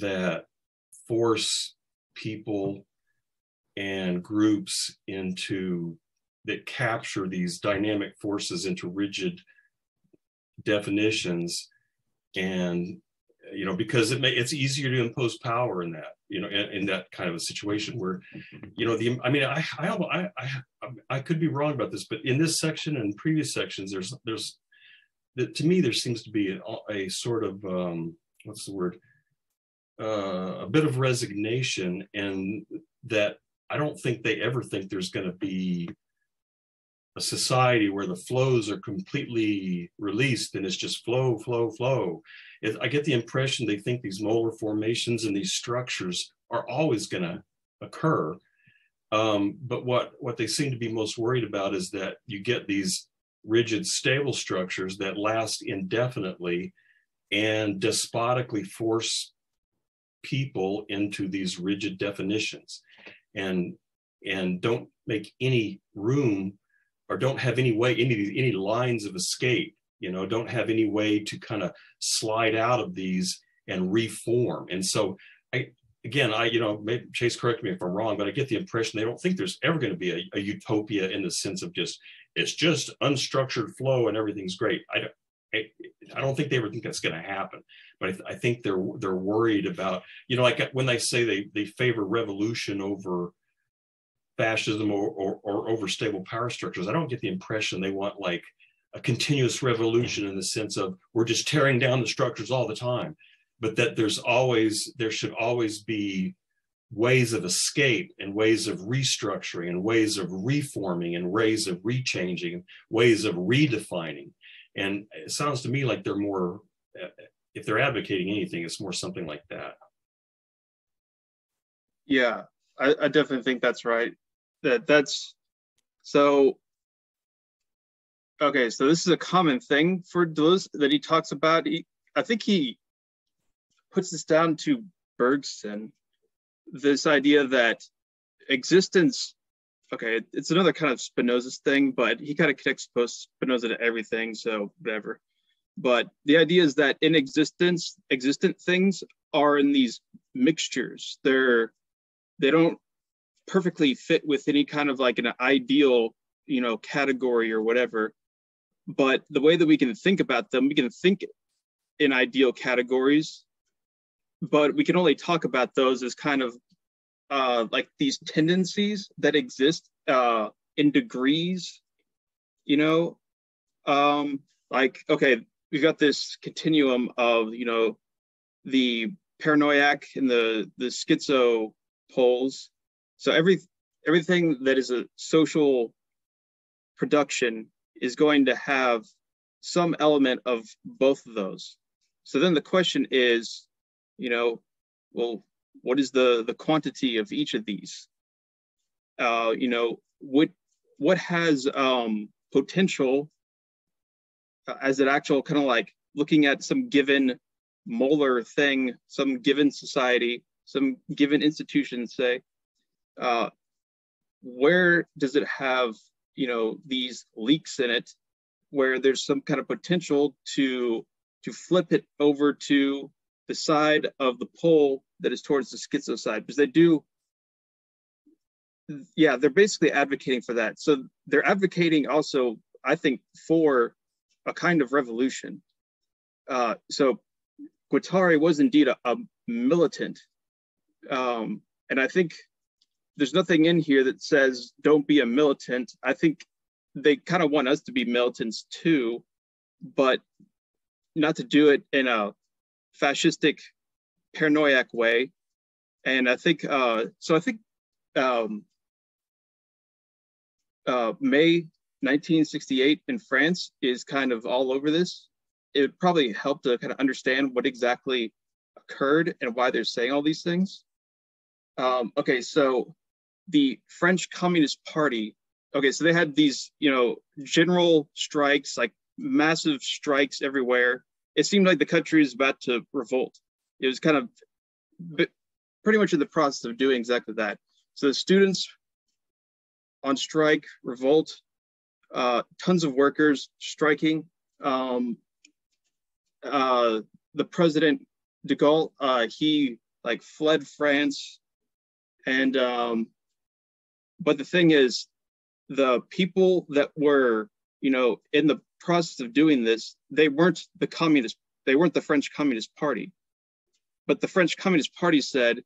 that force people and groups that capture these dynamic forces into rigid definitions. And because it's easier to impose power in that, in that kind of a situation where, I could be wrong about this, but in this section and previous sections, to me, there seems to be a sort of, what's the word? A bit of resignation, and that I don't think they ever think there's going to be a society where the flows are completely released and it's just flow, flow, flow. I get the impression they think these molar formations and these structures are always going to occur. But what they seem to be most worried about is that you get these rigid, stable structures that last indefinitely and despotically force people into these rigid definitions, and don't make any room, or don't have any lines of escape, don't have any way to kind of slide out of these and reform. And so maybe Chase, correct me if I'm wrong, but I get the impression they don't think there's ever going to be a utopia in the sense of it's just unstructured flow and everything's great. I don't think they ever think that's going to happen, but I think they're worried about, like when they say they favor revolution over fascism or over stable power structures. I don't get the impression they want like a continuous revolution in the sense of we're just tearing down the structures all the time, but that there should always be ways of escape and ways of restructuring and ways of reforming and ways of rechanging, ways of redefining. And it sounds to me like they're more, if they're advocating anything, it's more something like that. Yeah, I definitely think that's right. That's so. Okay, so this is a common thing for Deleuze that he talks about. I think he puts this down to Bergson, this idea that existence, okay, it's another kind of Spinoza's thing, but he kind of connects Spinoza to everything, so whatever. But the idea is that in existence, existent things are in these mixtures. They don't perfectly fit with any kind of like an ideal, category or whatever. But the way that we can think about them, we can think in ideal categories, but we can only talk about those as kind of like these tendencies that exist in degrees, like, okay, we've got this continuum of, the paranoiac and the schizo poles. So everything that is a social production is going to have some element of both of those. So then the question is, well, what is the quantity of each of these? What has potential as an actual kind of like looking at some given molar thing, some given society, some given institution, say, where does it have, these leaks in it where there's some kind of potential to flip it over to the side of the pole that is towards the schizo side? Because they're basically advocating for that. So they're advocating also, I think, for a kind of revolution. So Guattari was indeed a militant. And I think there's nothing in here that says don't be a militant. I think they kind of want us to be militants too, but not to do it in a fascistic, paranoiac way. And I think, May 1968 in France is kind of all over this. It would probably help to kind of understand what exactly occurred and why they're saying all these things. Okay, so the French Communist Party, okay, so they had these, general strikes, like massive strikes everywhere. It seemed like the country was about to revolt. It was kind of pretty much in the process of doing exactly that. So the students on strike, revolt, tons of workers striking. The president de Gaulle, he like fled France, and but the thing is, the people that were in the process of doing this, they weren't the French Communist Party, but the French Communist Party said,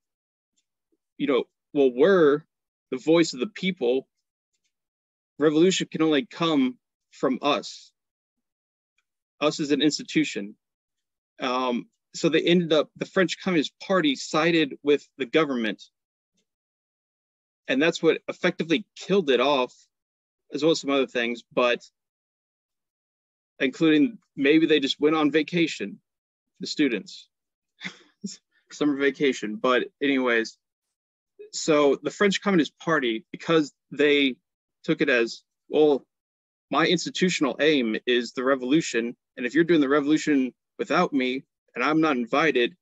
well, we're the voice of the people. Revolution can only come from us as an institution. So they ended up, the French Communist Party sided with the government. And that's what effectively killed it off, as well as some other things, but including maybe they just went on vacation, the students, summer vacation. But anyways, so the French Communist Party, because they took it as, well, my institutional aim is the revolution, and if you're doing the revolution without me and I'm not invited,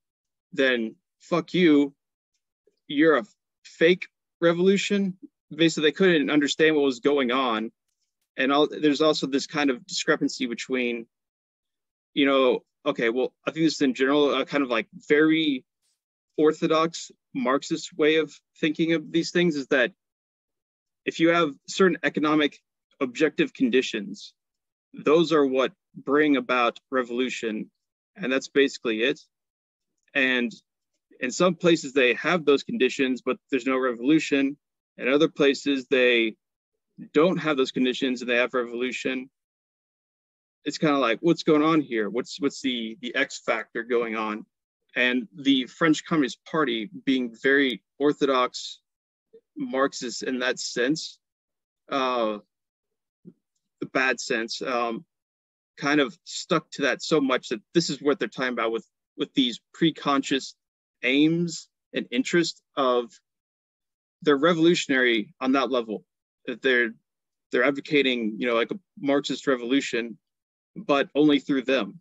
then fuck you, you're a fake revolution. Basically, they couldn't understand what was going on. And there's also this kind of discrepancy between, okay, well, I think this is in general a kind of like very orthodox Marxist way of thinking of these things, is that if you have certain economic objective conditions, those are what bring about revolution, and that's basically it. And in some places they have those conditions, but there's no revolution. In other places they don't have those conditions and they have revolution. It's kind of like, what's going on here? What's the X factor going on? And the French Communist Party, being very orthodox Marxist in that sense, the bad sense, kind of stuck to that so much that this is what they're talking about with these pre-conscious aims and interests of, they're revolutionary on that level, that they're advocating, like a Marxist revolution, but only through them,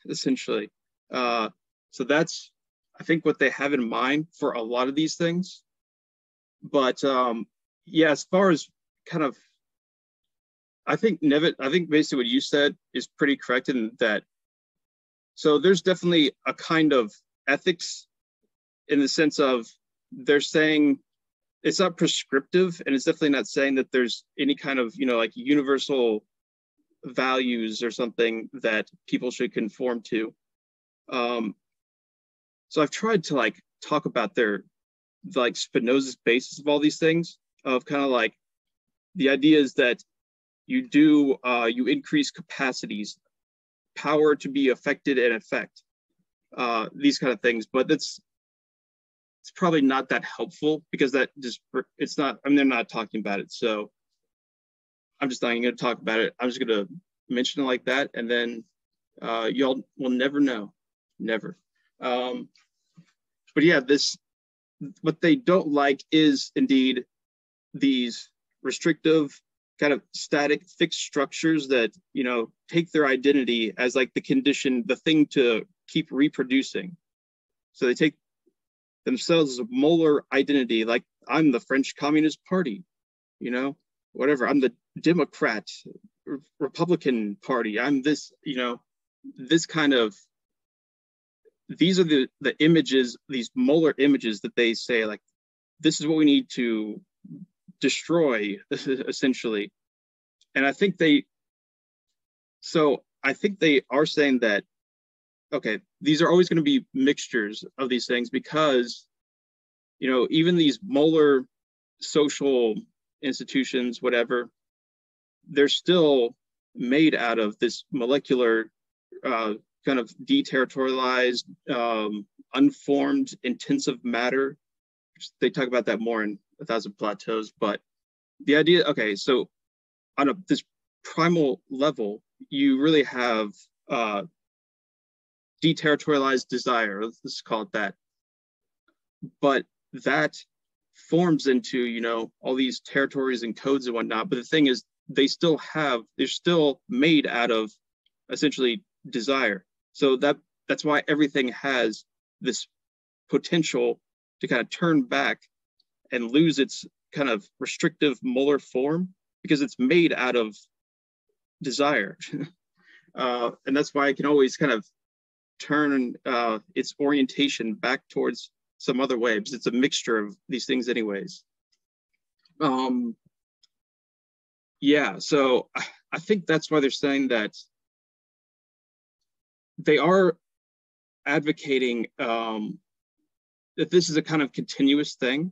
essentially. So that's, I think, what they have in mind for a lot of these things. But yeah, as far as kind of, I think basically what you said is pretty correct in that. So there's definitely a kind of ethics in the sense of, they're saying it's not prescriptive, and it's definitely not saying that there's any kind of, like universal values or something that people should conform to. So I've tried to like talk about Spinoza's basis of all these things, of kind of like the idea is that you increase capacities, power to be affected and affect, these kind of things. But it's probably not that helpful, because it's not, they're not talking about it. So I'm just not going to talk about it. I'm just going to mention it like that. And then y'all will never know, never. But yeah, what they don't like is indeed these restrictive, kind of static, fixed structures that, take their identity as like the condition, the thing to keep reproducing. So they take themselves as a molar identity, like, I'm the French Communist Party, whatever, I'm the Democrat, Republican Party, I'm this, this kind of, these are the images, these molar images that they say, like, this is what we need to destroy, essentially. And I think they are saying that, okay, these are always going to be mixtures of these things, because, even these molar social institutions, whatever, they're still made out of this molecular, kind of deterritorialized, unformed, intensive matter. They talk about that more in 1,000 Plateaus. But the idea, okay, so on this primal level, you really have deterritorialized desire. Let's call it that. But that forms into, you know, all these territories and codes and whatnot. But the thing is, they're still made out of essentially desire. So that's why everything has this potential to kind of turn back and lose its kind of restrictive molar form, because it's made out of desire. And that's why it can always kind of turn its orientation back towards some other way, because it's a mixture of these things anyways. Yeah, so I think that's why they're saying that they are advocating that this is a kind of continuous thing.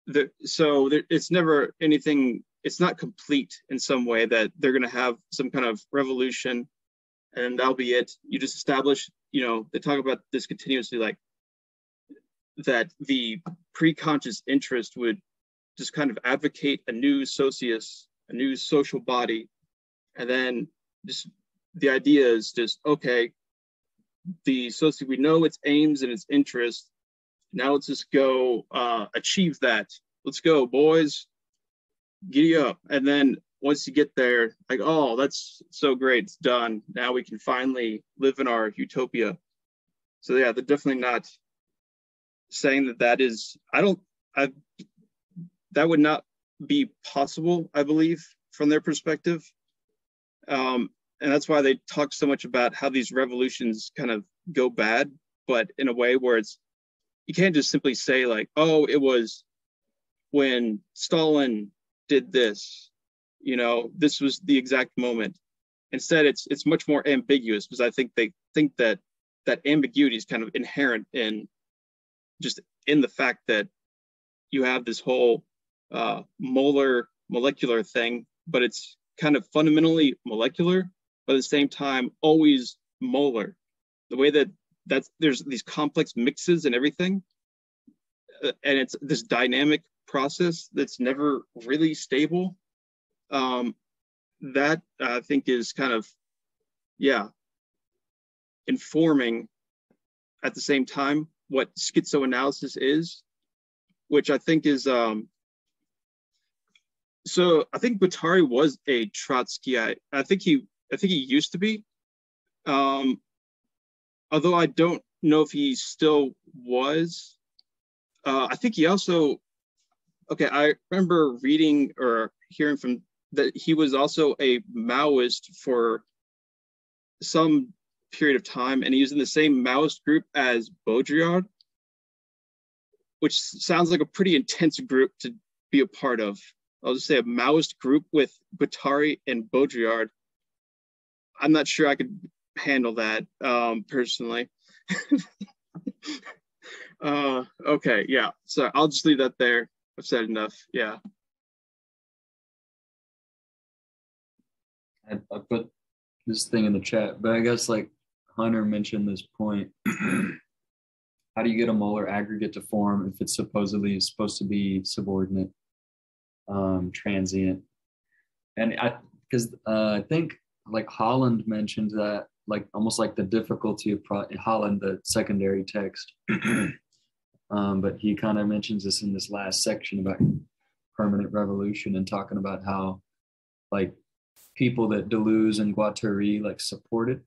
It's never anything, it's not complete in some way, that they're going to have some kind of revolution and that'll be it. You just establish, you know, they talk about this continuously, like that the pre-conscious interest would just kind of advocate a new socius, a new social body. And then just the idea is just, okay, the society, we know its aims and its interests. Now let's just go achieve that. Let's go, boys. Giddy up. And then once you get there, like, oh, that's so great, it's done. Now we can finally live in our utopia. So yeah, they're definitely not saying that is, that would not be possible, I believe, from their perspective. And that's why they talk so much about how these revolutions kind of go bad, but in a way where you can't just simply say like, oh, it was when Stalin did this, you know, this was the exact moment. Instead, it's much more ambiguous, because I think they think that ambiguity is kind of inherent in the fact that you have this whole molecular thing, but it's kind of fundamentally molecular, but at the same time always molar. The way that's there's these complex mixes and everything, and it's this dynamic process that's never really stable. That I think is kind of, yeah, informing at the same time what schizoanalysis is, which I think is so I think Guattari was a Trotskyite. I think he used to be. Although I don't know if he still was. I think he also, okay, I remember reading or hearing from that he was also a Maoist for some period of time, and he was in the same Maoist group as Baudrillard, which sounds like a pretty intense group to be a part of. I'll just say a Maoist group with Guattari and Baudrillard. I'm not sure I could handle that personally. Okay, yeah. So I'll just leave that there. I've said enough. Yeah. I put this thing in the chat, but I guess like Hunter mentioned this point. How do you get a molar aggregate to form if it's supposedly supposed to be subordinate, transient? And I think like Holland mentioned that, like almost like the difficulty of Holland, the secondary text. But he kind of mentions this in this last section about permanent revolution, and talking about how like people that Deleuze and Guattari like supported.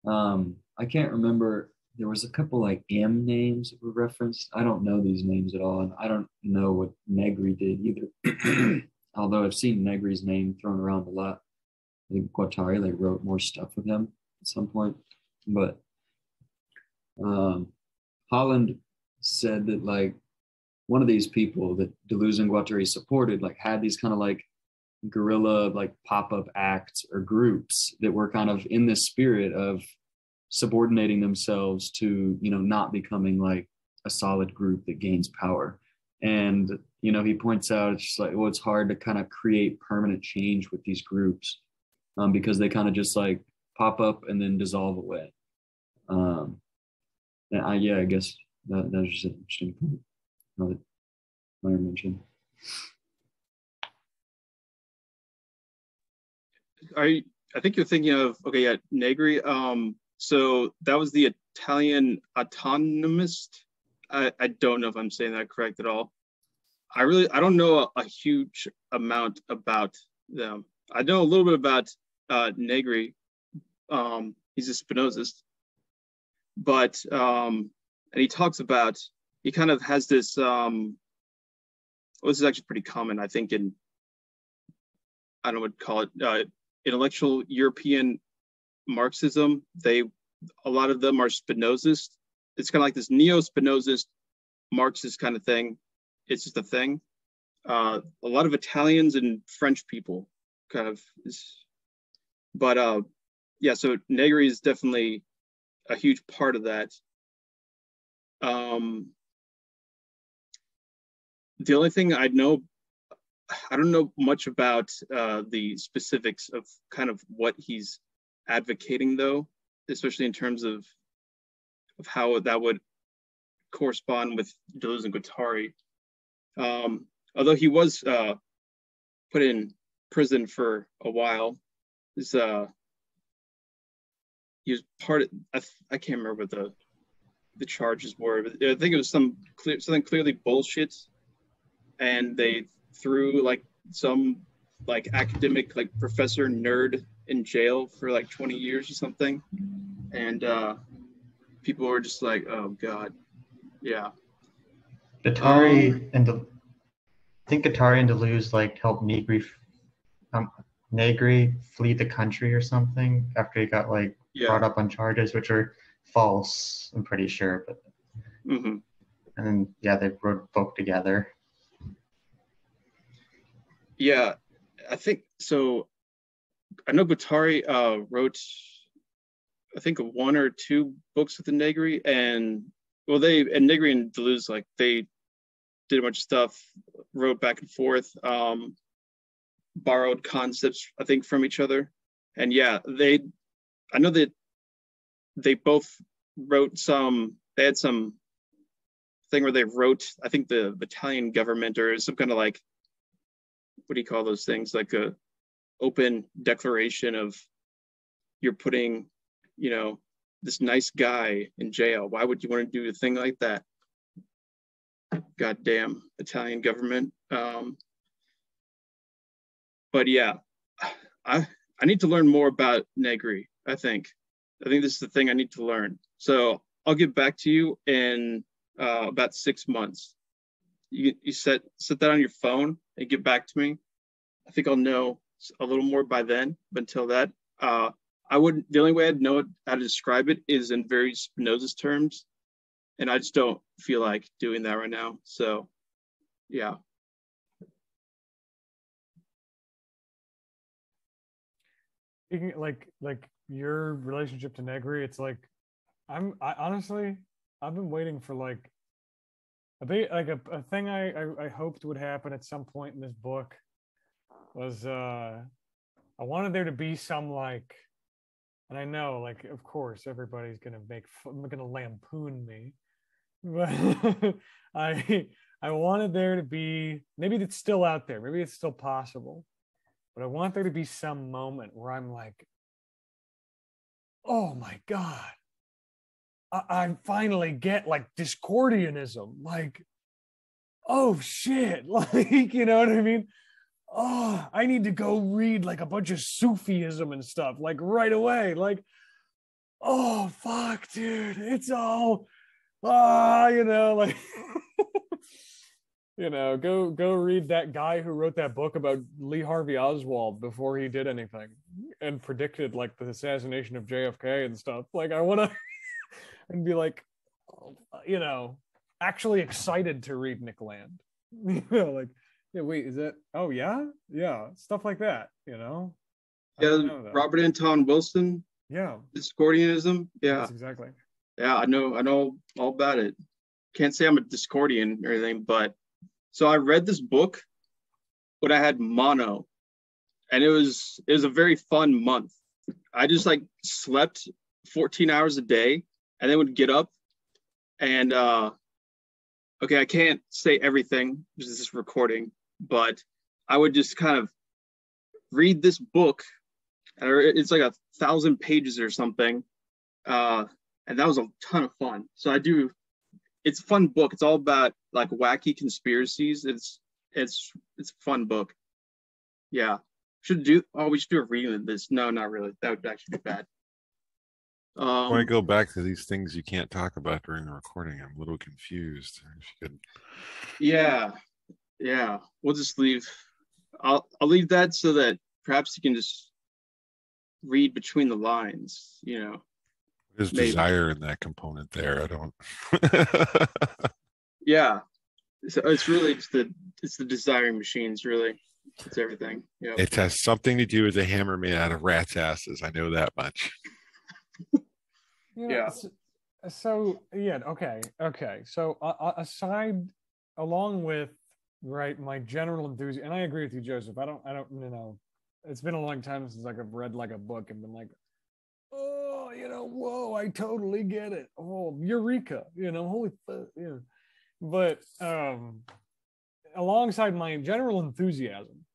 I can't remember. There was a couple like M names that were referenced. I don't know these names at all, and I don't know what Negri did either. Although I've seen Negri's name thrown around a lot. I think Guattari like wrote more stuff with him at some point. But Holland said that like one of these people that Deleuze and Guattari supported like had these kind of like guerrilla like pop-up acts or groups that were kind of in this spirit of subordinating themselves to, you know, not becoming like a solid group that gains power. And, you know, he points out it's just like, well, it's hard to kind of create permanent change with these groups because they kind of just like pop up and then dissolve away. And I guess that was just an interesting point that I mentioned. I think you're thinking of, okay, yeah, Negri. So that was the Italian autonomist. I don't know if I'm saying that correct at all. I don't know a huge amount about them. I know a little bit about Negri. He's a Spinozist, but and he talks about, he kind of has this. Well, this is actually pretty common, I think, in, I don't know what to call it, intellectual European Marxism. A lot of them are Spinozist. It's kind of like this neo-Spinozist Marxist kind of thing. It's just a thing. A lot of Italians and French people kind of but yeah, so Negri is definitely a huge part of that. The only thing I don't know much about the specifics of kind of what he's advocating, though, especially in terms of how that would correspond with Deleuze and Guattari. Although he was put in prison for a while, he was part of, I can't remember what the charges were, but I think it was something clearly bullshit, and they threw like some like academic like professor nerd in jail for like 20 years or something, and people were just like, oh god, yeah. Guattari and I think Guattari and Deleuze like helped Negri flee the country or something after he got like brought up on charges which are false, I'm pretty sure, but and then they wrote a book together. Yeah, I think so. I know Guattari wrote, I think, 1 or 2 books with the Negri, and Negri and Deleuze, like, they did a bunch of stuff, wrote back and forth, borrowed concepts, I think, from each other, and I know that they both wrote they had some thing where they wrote, I think, the Italian government or some kind of like, what do you call those things? Like a open declaration of, you're putting, this nice guy in jail. Why would you want to do a thing like that? Goddamn Italian government. But yeah, I need to learn more about Negri. I think this is the thing I need to learn. So I'll get back to you in about 6 months. You set that on your phone and get back to me. I think I'll know a little more by then. But until that, the only way I'd know how to describe it is in very Spinozist terms, and I just don't feel like doing that right now. So, yeah. Like your relationship to Negri, it's like honestly, I've been waiting for like a thing I hoped would happen at some point in this book was I wanted there to be some like, and I know like of course everybody's gonna lampoon me, but I wanted there to be, maybe it's still out there, maybe it's still possible, but I want there to be some moment where I'm like, oh my god, I finally get like Discordianism, like, oh shit, like, you know what I mean? Oh, I need to go read like a bunch of Sufism and stuff like right away. Like, oh fuck, dude, it's all like go read that guy who wrote that book about Lee Harvey Oswald before he did anything and predicted like the assassination of JFK and stuff. Like, I want to and be like, actually excited to read Nick Land. Like, yeah, wait, is that? Oh yeah, stuff like that. Yeah, Robert Anton Wilson. Yeah, Discordianism. Yeah, that's exactly. Yeah, I know all about it. Can't say I'm a Discordian or anything, but so I read this book when I had mono, and it was a very fun month. I just like slept 14 hours a day, and then would get up and okay, I can't say everything because this is recording, but I would just kind of read this book It's like 1,000 pages or something. And that was a ton of fun. So it's a fun book. It's all about like wacky conspiracies. It's a fun book. Yeah. We should do a reading of this. No, not really. That would actually be bad. I want to go back to these things you can't talk about during the recording. I'm a little confused. If you could... Yeah. We'll just leave. I'll leave that so that perhaps you can just read between the lines. There's desire in that component there. I don't. Yeah. So it's really it's the desiring machines. Really, it's everything. Yeah. It has something to do with a hammer made out of rats' asses. I know that much. Yeah. So yeah. Okay. So aside, along with my general enthusiasm, and I agree with you, Joseph. I don't. It's been a long time since I've read like a book and been like, oh, whoa, I totally get it. Oh, eureka, holy, But alongside my general enthusiasm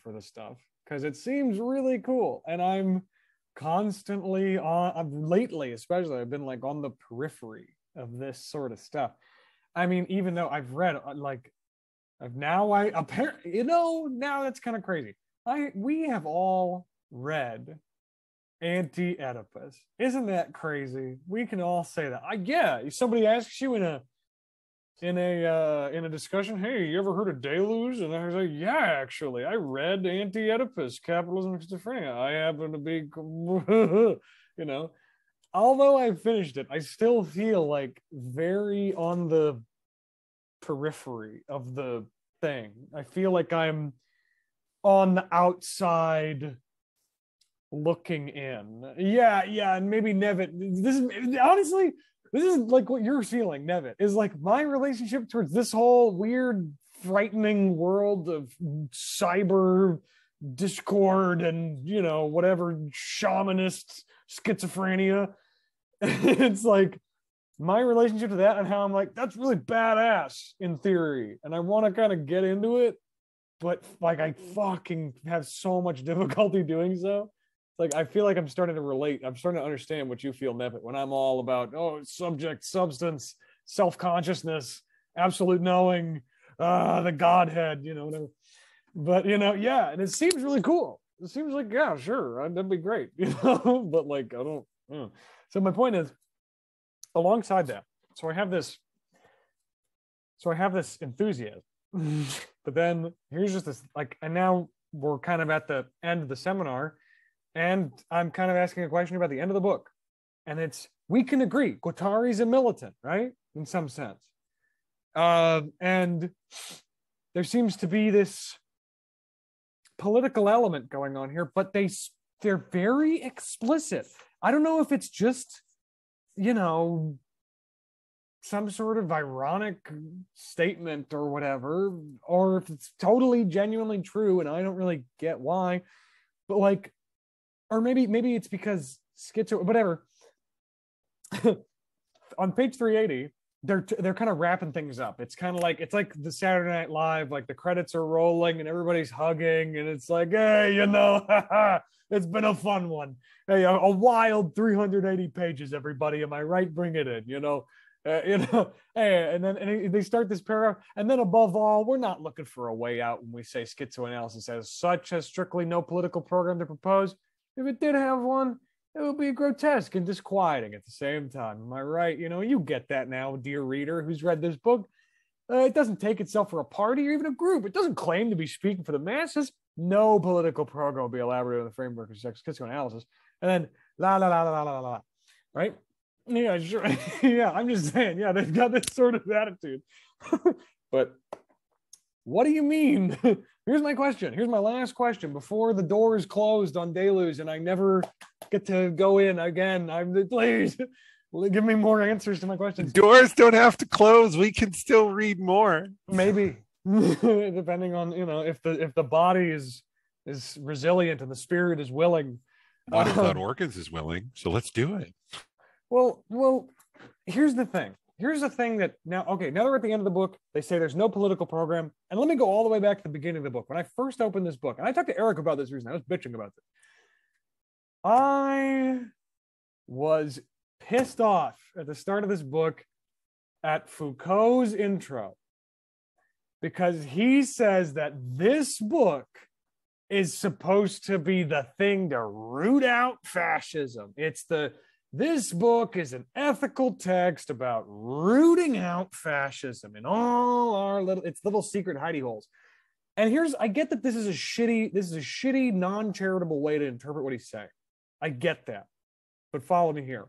for the stuff, because it seems really cool, and I'm constantly lately, especially, I've been like on the periphery of this sort of stuff. I mean, even though I've read now that's kind of crazy. We have all read Anti-Oedipus. Isn't that crazy? We can all say that. If somebody asks you in a discussion, hey, you ever heard of Deleuze? And I was like, yeah, actually, I read Anti-Oedipus, Capitalism and Schizophrenia. I happen to be, although I finished it, I still feel like very on the periphery of the thing. I feel like I'm on the outside looking in. Yeah, and maybe Nevitt. This is like what you're feeling, Nevitt, is like my relationship towards this whole weird, frightening world of cyber discord and whatever shamanist schizophrenia. It's like my relationship to that and how I'm like, that's really badass in theory, and I want to kind of get into it, but like I fucking have so much difficulty doing so. Like I feel like I'm starting to relate. I'm starting to understand what you feel, Nevitt, when I'm all about subject, substance, self-consciousness, absolute knowing, the Godhead, whatever. But yeah, and it seems really cool. It seems like, yeah, sure, that'd be great, But like I don't. So my point is, alongside that, so I have this enthusiasm, but then here's just this and now we're kind of at the end of the seminar, and I'm kind of asking a question about the end of the book, and we can agree Guattari's a militant, right, in some sense, and there seems to be this political element going on here, but they're very explicit. I don't know if it's just some sort of ironic statement or whatever, or if it's totally genuinely true and I don't really get why, but or maybe it's because whatever. On page 380, they're kind of wrapping things up. It's kind of like the Saturday Night Live, like the credits are rolling and everybody's hugging, and it's like, hey, it's been a fun one. Hey, a wild 380 pages, everybody. Am I right? Bring it in, Hey, and then they start this paragraph, and then above all, we're not looking for a way out when we say schizoanalysis as such has strictly no political program to propose. If it did have one, it would be grotesque and disquieting at the same time. Am I right? You get that now, dear reader who's read this book. It doesn't take itself for a party or even a group. It doesn't claim to be speaking for the masses. No political program will be elaborated in the framework of schizoanalysis. And then la la la la la la, right? Yeah, sure. Yeah, I'm just saying. Yeah, they've got this sort of attitude. But what do you mean? Here's my question. Here's my last question before the door is closed on Deleuze and I never get to go in again. Please give me more answers to my questions. Doors don't have to close. We can still read more. Maybe. Depending on, if the body is resilient and the spirit is willing. Body without organs is willing. So let's do it. Well, here's the thing. here's the thing that now that we're at the end of the book, they say there's no political program. And let me go all the way back to the beginning of the book. When I first opened this book, and I talked to Eric about this reason, I was bitching about this. I was pissed off at the start of this book at Foucault's intro, because he says that this book is supposed to be the thing to root out fascism. This book is an ethical text about rooting out fascism in all our little secret hidey holes. And I get that this is a shitty, non-charitable way to interpret what he's saying. I get that. But follow me here.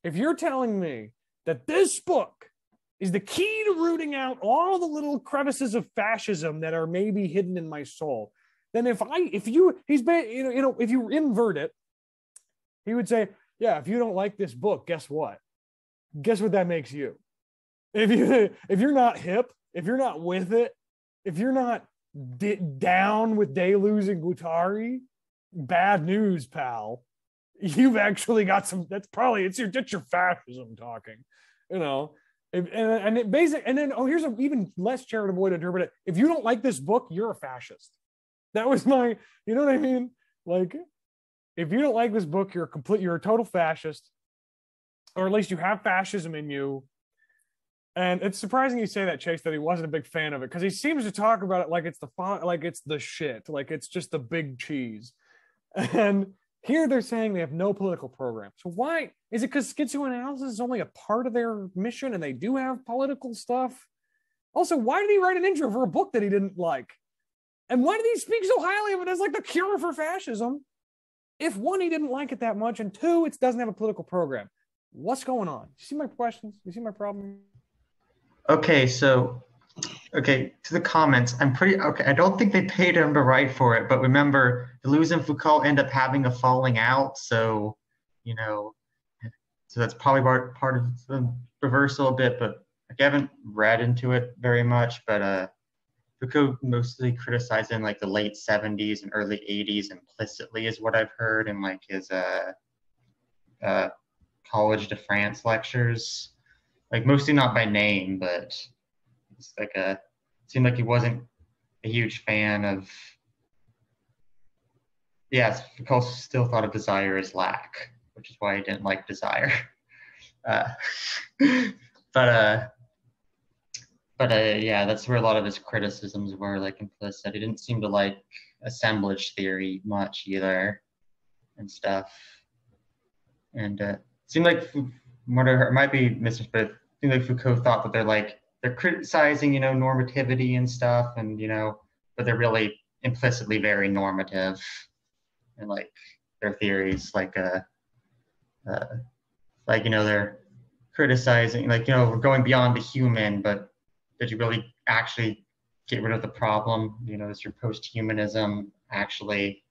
If you're telling me that this book is the key to rooting out all the little crevices of fascism that are maybe hidden in my soul, then if you invert it, he would say, yeah, if you don't like this book, guess what? Guess what that makes you? If you're not hip, if you're not with it, if you're not down with Deleuze and Guattari, bad news, pal. You've actually got some. That's your fascism talking, you know. Here's an even less charitable way to interpret it. If you don't like this book, you're a fascist. That was my, you know what I mean? Like, if you don't like this book, you're a total fascist, or at least you have fascism in you. And it's surprising you say that, Chase, that he wasn't a big fan of it, because he seems to talk about it like it's the shit, like it's just the big cheese. And here they're saying they have no political program. So why? Is it because schizoanalysis is only a part of their mission and they do have political stuff? Also, why did he write an intro for a book that he didn't like? And why did he speak so highly of it as like the cure for fascism? If one, he didn't like it that much, and two, it doesn't have a political program. What's going on? You see my questions? You see my problem? Okay, to the comments, I don't think they paid him to write for it, but remember, Deleuze and Foucault end up having a falling out, so that's probably part of the reversal a bit, but I haven't read into it very much, but Foucault mostly criticized in like the late 70s and early 80s implicitly is what I've heard in like his College de France lectures, like mostly not by name, but it's like it seemed like he wasn't a huge fan of, yes, Foucault still thought of desire as lack, which is why he didn't like desire. Yeah, that's where a lot of his criticisms were like implicit. He didn't seem to like assemblage theory much either and stuff. And it seemed like, it might be misunderstood, but it seemed like Foucault thought that they're criticizing, normativity and stuff, and, but they're really implicitly very normative. And like their theories, they're criticizing, we're going beyond the human, but did you really actually get rid of the problem? Is your post-humanism actually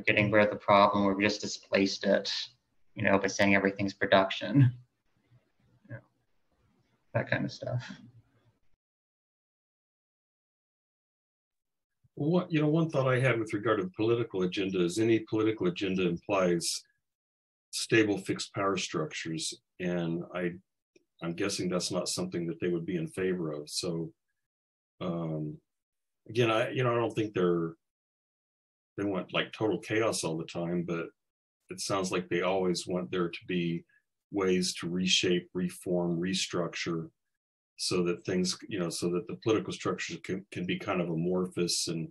getting rid of the problem, or we just displaced it, by saying everything's production? That kind of stuff. Well, one thought I had with regard to the political agenda is any political agenda implies stable fixed power structures, and I'm guessing that's not something that they would be in favor of. So again, I don't think they want like total chaos all the time, but it sounds like they always want there to be ways to reshape, reform, restructure, so that things, so that the political structures can be kind of amorphous and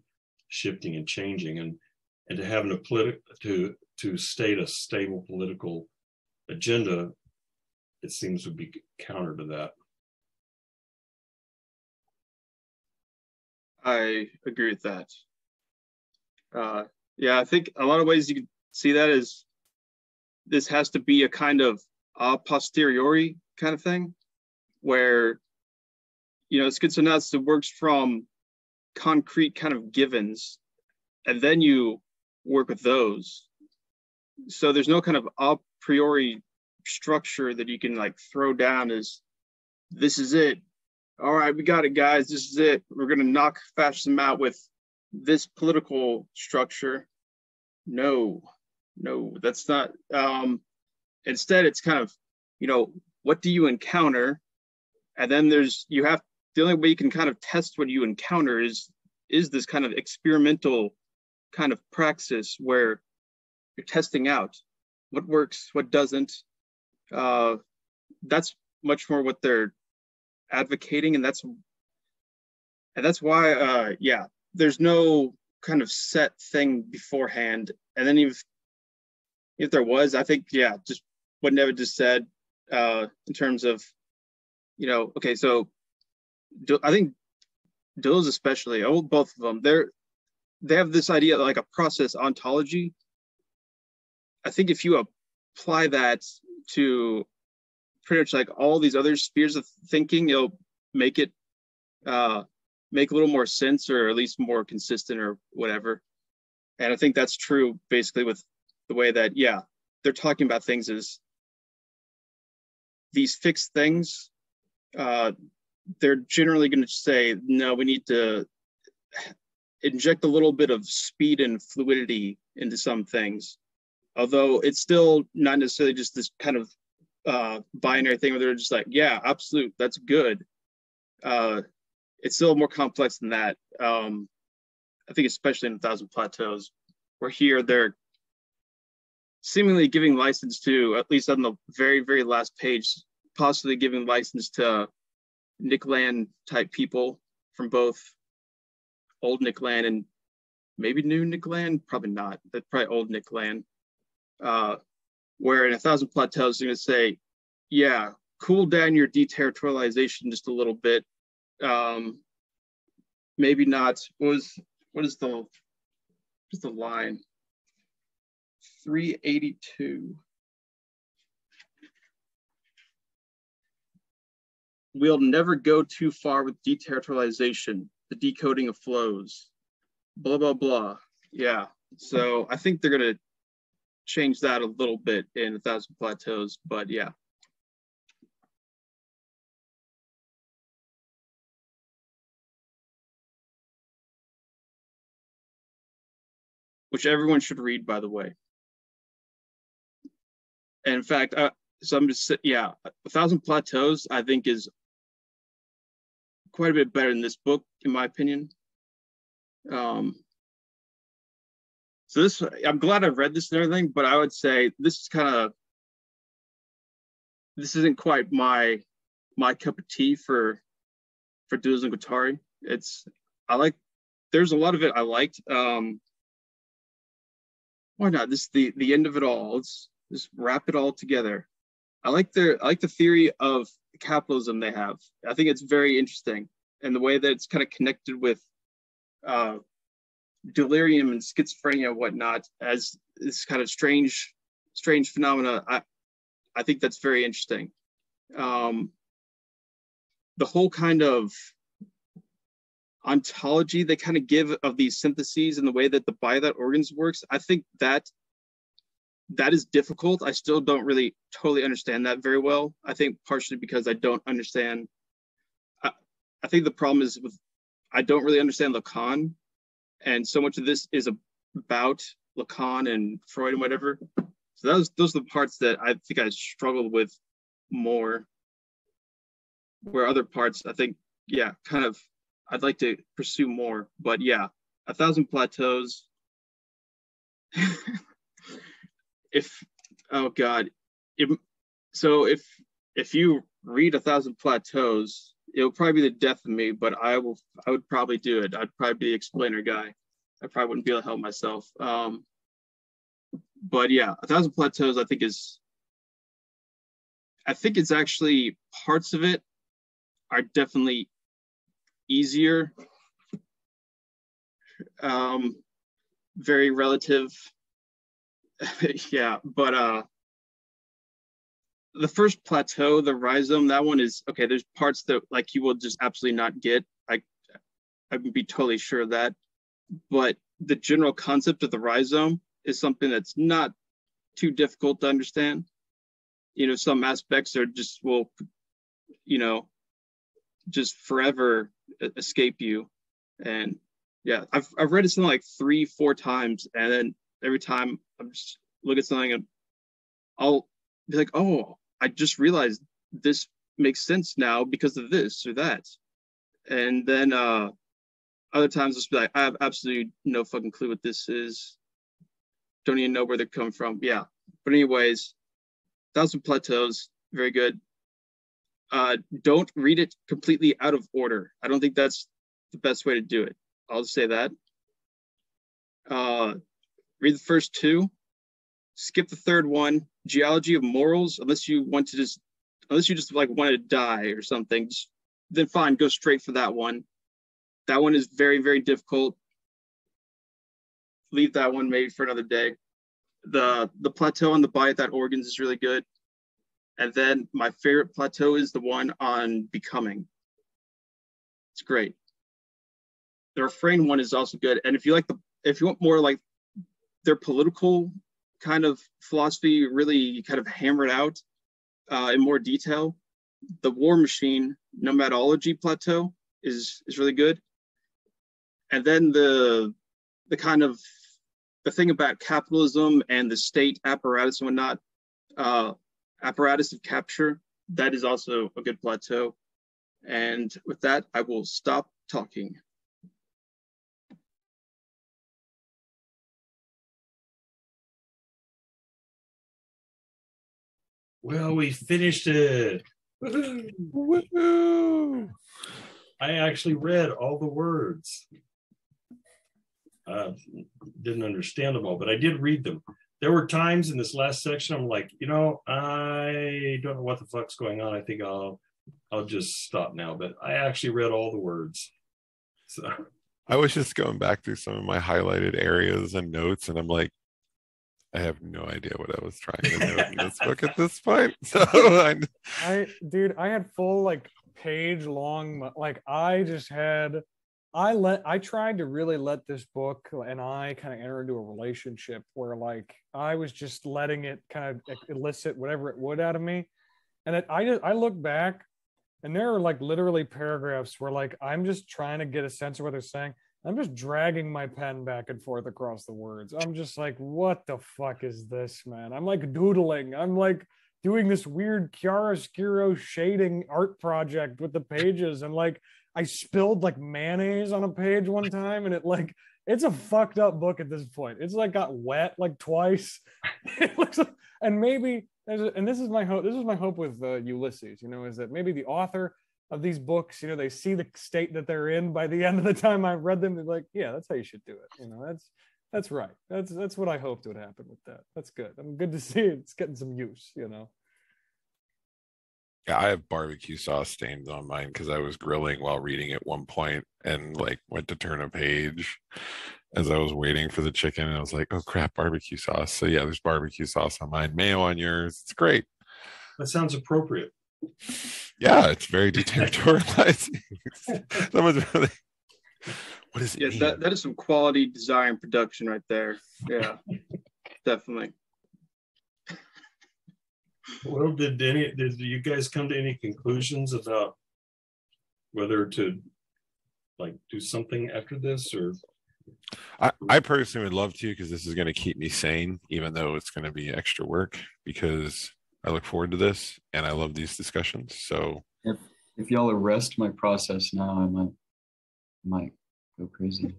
shifting and changing, and to have to state a stable political agenda, it seems would be counter to that. I agree with that. Yeah, I think a lot of ways you can see that is this has to be a kind of a posteriori kind of thing, where schizoanalysis works from concrete kind of givens, and then you work with those. So there's no kind of a priori structure that you can like throw down as this is it. All right, we got it, guys. This is it. We're going to knock fascism out with this political structure. No, that's not. Instead, it's kind of, what do you encounter? And then the only way you can kind of test what you encounter is this kind of experimental kind of praxis where you're testing out what works, what doesn't. That's much more what they're advocating, and that's why there's no kind of set thing beforehand. And then if there was, I think just what Nevin just said, in terms of, okay, so I think Deleuze especially, both of them, they have this idea like a process ontology. I think if you apply that to pretty much like all these other spheres of thinking, it'll make it make a little more sense, or at least more consistent or whatever. And I think that's true basically with the way that, they're talking about things as these fixed things. They're generally going to say, no, we need to inject a little bit of speed and fluidity into some things. Although it's still not necessarily just this kind of binary thing where they're just like, yeah, absolute, that's good. It's still more complex than that. I think especially in 1,000 Plateaus, where here they're seemingly giving license to, at least on the very, very last page, possibly giving license to Nick Land type people from both old Nick Land and maybe new Nick Land, probably not, but probably old Nick Land. Where in 1,000 Plateaus, they're going to say, yeah, cool down your deterritorialization just a little bit. Maybe not. What is the line? 382. We'll never go too far with deterritorialization, the decoding of flows, blah, blah, blah. Yeah. So I think they're going to change that a little bit in 1,000 Plateaus, but yeah. Which everyone should read, by the way. And in fact, so I'm just, 1,000 Plateaus, I think, is quite a bit better than this book, in my opinion. So this, I'm glad I've read this and everything, but I would say this isn't quite my cup of tea for Deleuze and Guattari. There's a lot of it I liked. Why not? This the end of it all. Let's just wrap it all together. I like the theory of capitalism they have. I think it's very interesting, and the way that it's kind of connected with delirium and schizophrenia and whatnot as this kind of strange phenomena. I think that's very interesting. The whole kind of ontology they kind of give of these syntheses and the way that the biodot organs works, I think that is difficult. I still don't really totally understand that very well. I think partially because I don't understand. I think the problem is I don't really understand Lacan, and so much of this is about Lacan and Freud and whatever. So those are the parts that I think I struggled with more. Where other parts, I think, kind of I'd like to pursue more. But 1,000 Plateaus. If you read 1,000 Plateaus, it'll probably be the death of me, but I would probably do it. I'd probably be the explainer guy. I probably wouldn't be able to help myself. But 1,000 Plateaus, I think it's actually, parts of it are definitely easier, very relative. But the first plateau, the rhizome, that one is okay. There's parts that like you will just absolutely not get. I would be totally sure of that. But the general concept of the rhizome is something that's not too difficult to understand. Some aspects are will just forever escape you. And I've read it something like 3-4 times, and then every time I'm just look at something and I'll be like, oh, I just realized this makes sense now because of this or that. And then other times just be like, I have absolutely no fucking clue what this is. Don't even know where they're coming from. Yeah. But anyways, 1,000 Plateaus, very good. Don't read it completely out of order. I don't think that's the best way to do it. I'll just say that. Read the first two, skip the third one, Geology of Morals, unless you just like want to die or something, then fine, go straight for that one. That one is very, very difficult. Leave that one maybe for another day. The plateau on the Body Without Organs is really good. And then my favorite plateau is the one on becoming. It's great. The refrain one is also good. And if you want more like their political kind of philosophy, really kind of hammered out in more detail, the War Machine Nomadology plateau is really good. And then the kind of the thing about capitalism and the state apparatus and whatnot, apparatus of capture, that is also a good plateau. And with that, I will stop talking. Well, we finished it. Woohoo! I actually read all the words. Didn't understand them all, but I did read them. There were times in this last section I'm like, I don't know what the fuck's going on. I think I'll just stop now. But I actually read all the words. So I was just going back through some of my highlighted areas and notes, and I'm like, I have no idea what I was trying to note in this book at this point. So I had full like page long, like I tried to really let this book and I kind of enter into a relationship where like I was just letting it kind of elicit whatever it would out of me. And I look back and there are like literally paragraphs where like I'm just trying to get a sense of what they're saying. I'm just dragging my pen back and forth across the words. I'm just like, what the fuck is this, man? I'm like doodling. I'm like doing this weird chiaroscuro shading art project with the pages. And like, I spilled like mayonnaise on a page one time and it's a fucked up book at this point. It's like got wet like twice. And maybe, and this is my hope. This is my hope with Ulysses, is that maybe the author of these books, they see the state that they're in by the end of the time I read them. They're like, yeah, that's how you should do it. That's right. That's what I hoped would happen with that. That's good. I'm good to see it's getting some use, Yeah, I have barbecue sauce stains on mine because I was grilling while reading at one point and like went to turn a page as I was waiting for the chicken and I was like, oh crap, barbecue sauce. So yeah, there's barbecue sauce on mine, mayo on yours. It's great. That sounds appropriate. Yeah, it's very deterritorializing. Someone's really, what is it? Yeah, that is some quality design and production right there. Yeah, definitely. Well, did you guys come to any conclusions about whether to like do something after this or? I personally would love to because this is going to keep me sane, even though it's going to be extra work because I look forward to this and I love these discussions. So if y'all arrest my process now, I might go crazy.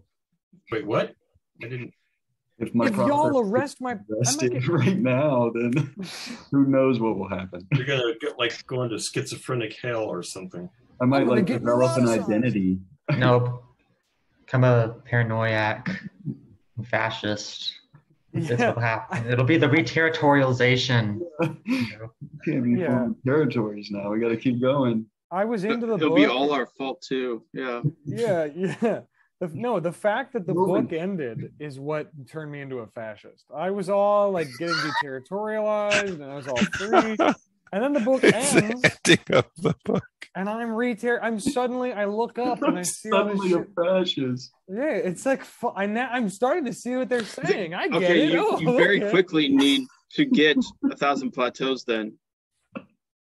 Wait, what? I didn't. If y'all arrest my arrested right now, then who knows what will happen? You're gonna go into schizophrenic hell or something. I might develop an identity. Nope. Become a paranoiac, fascist. This will happen. It'll be the reterritorialization. Can't be forming territories now. We got to keep going. I was into the book. It'll be all our fault too. Yeah. Yeah. The fact that the book ended is what turned me into a fascist. I was all like getting deterritorialized and I was all free. And then the book ends. Ending of the book. And I'm suddenly, I look up and I see suddenly a fascist. Yeah, it's like, I'm starting to see what they're saying. I get it. You very quickly need to get 1,000 Plateaus then.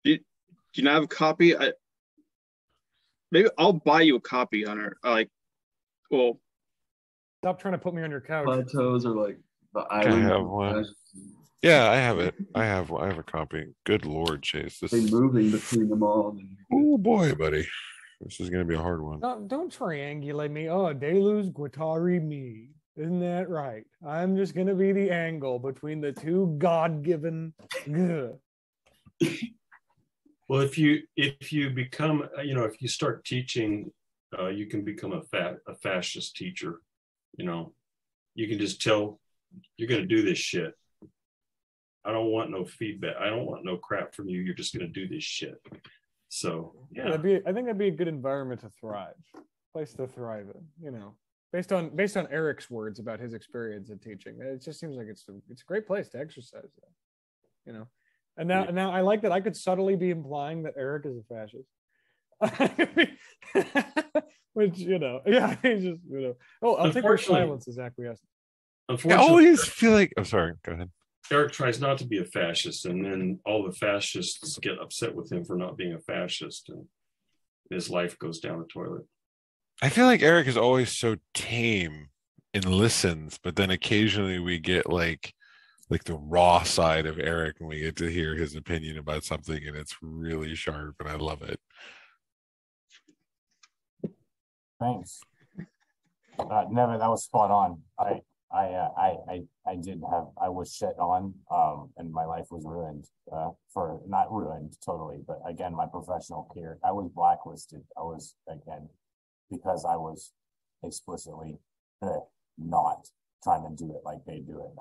Do you not have a copy? Maybe I'll buy you a copy, Hunter. Stop trying to put me on your couch. Plateaus are like the island. I have one. Yeah, I have it. I have a copy. Good Lord, Chase. This Be moving between them all. oh boy, buddy. This is gonna be a hard one. Don't triangulate me. Oh, Deleuze Guattari me. Isn't that right? I'm just gonna be the angle between the two God-given. Ugh. Well, if you become, if you start teaching, you can become a fascist teacher. You can just tell you're going to do this shit. I don't want no feedback. I don't want no crap from you. You're just going to do this shit. So yeah, I think that'd be a good environment to thrive, place to thrive in. Based on Eric's words about his experience in teaching, it just seems like it's a great place to exercise that. And now I like that I could subtly be implying that Eric is a fascist. Which, yeah, he's just, oh, I'll take our silence as acquiescence. I always feel like, oh, sorry, go ahead. Eric tries not to be a fascist, and then all the fascists get upset with him for not being a fascist, and his life goes down the toilet. I feel like Eric is always so tame and listens, but then occasionally we get like the raw side of Eric and we get to hear his opinion about something, and it's really sharp and I love it. Thanks. Never, that was spot on. I was shit on, and my life was ruined, for not ruined totally, but again, my professional career, I was blacklisted. Because I was explicitly not trying to do it like they do it.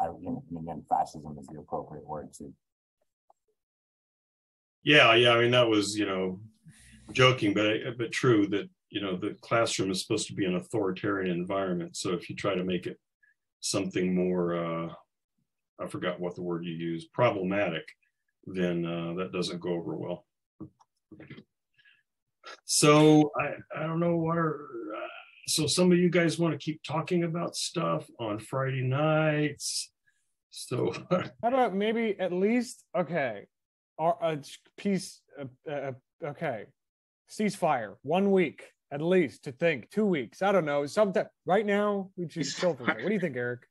Again, fascism is the appropriate word too. Yeah. I mean, that was, joking, but true that, the classroom is supposed to be an authoritarian environment. So if you try to make it something more, I forgot what the word you used, problematic, then that doesn't go over well. So I don't know what so some of you guys want to keep talking about stuff on Friday nights. So how about maybe at least, okay, a piece, okay, ceasefire, 1 week at least to think, 2 weeks. I don't know. Sometime right now we should chill for that. What do you think, Eric?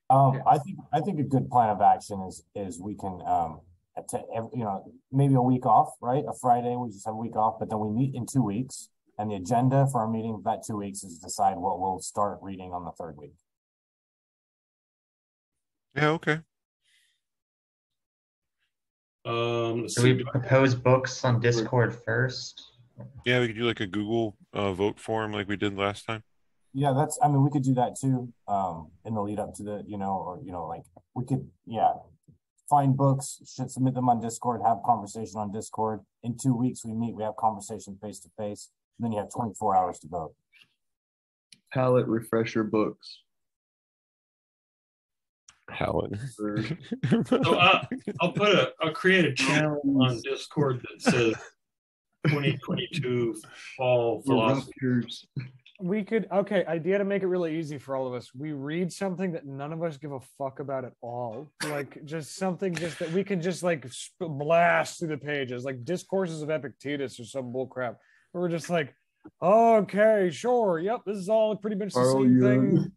I think a good plan of action is we can maybe a week off, right? A Friday, we just have a week off, but then we meet in 2 weeks. And the agenda for our meeting that 2 weeks is decide what we'll start reading on the third week. Yeah, okay. Do we propose books on Discord first? Yeah, we could do like a Google vote form like we did last time. Yeah, we could do that too. In the lead up to the, we could, find books, should submit them on Discord, have conversation on Discord. In 2 weeks, we meet, we have conversation face to face. Then you have 24 hours to vote. Palette refresher books. Palette. So I'll create a channel on Discord that says 2022 fall philosophy. We could, idea to make it really easy for all of us. We read something that none of us give a fuck about at all. Like just something just that we can just like blast through the pages, like Discourses of Epictetus or some bullcrap. We're just like, okay, sure, yep, this is all pretty much the same thing.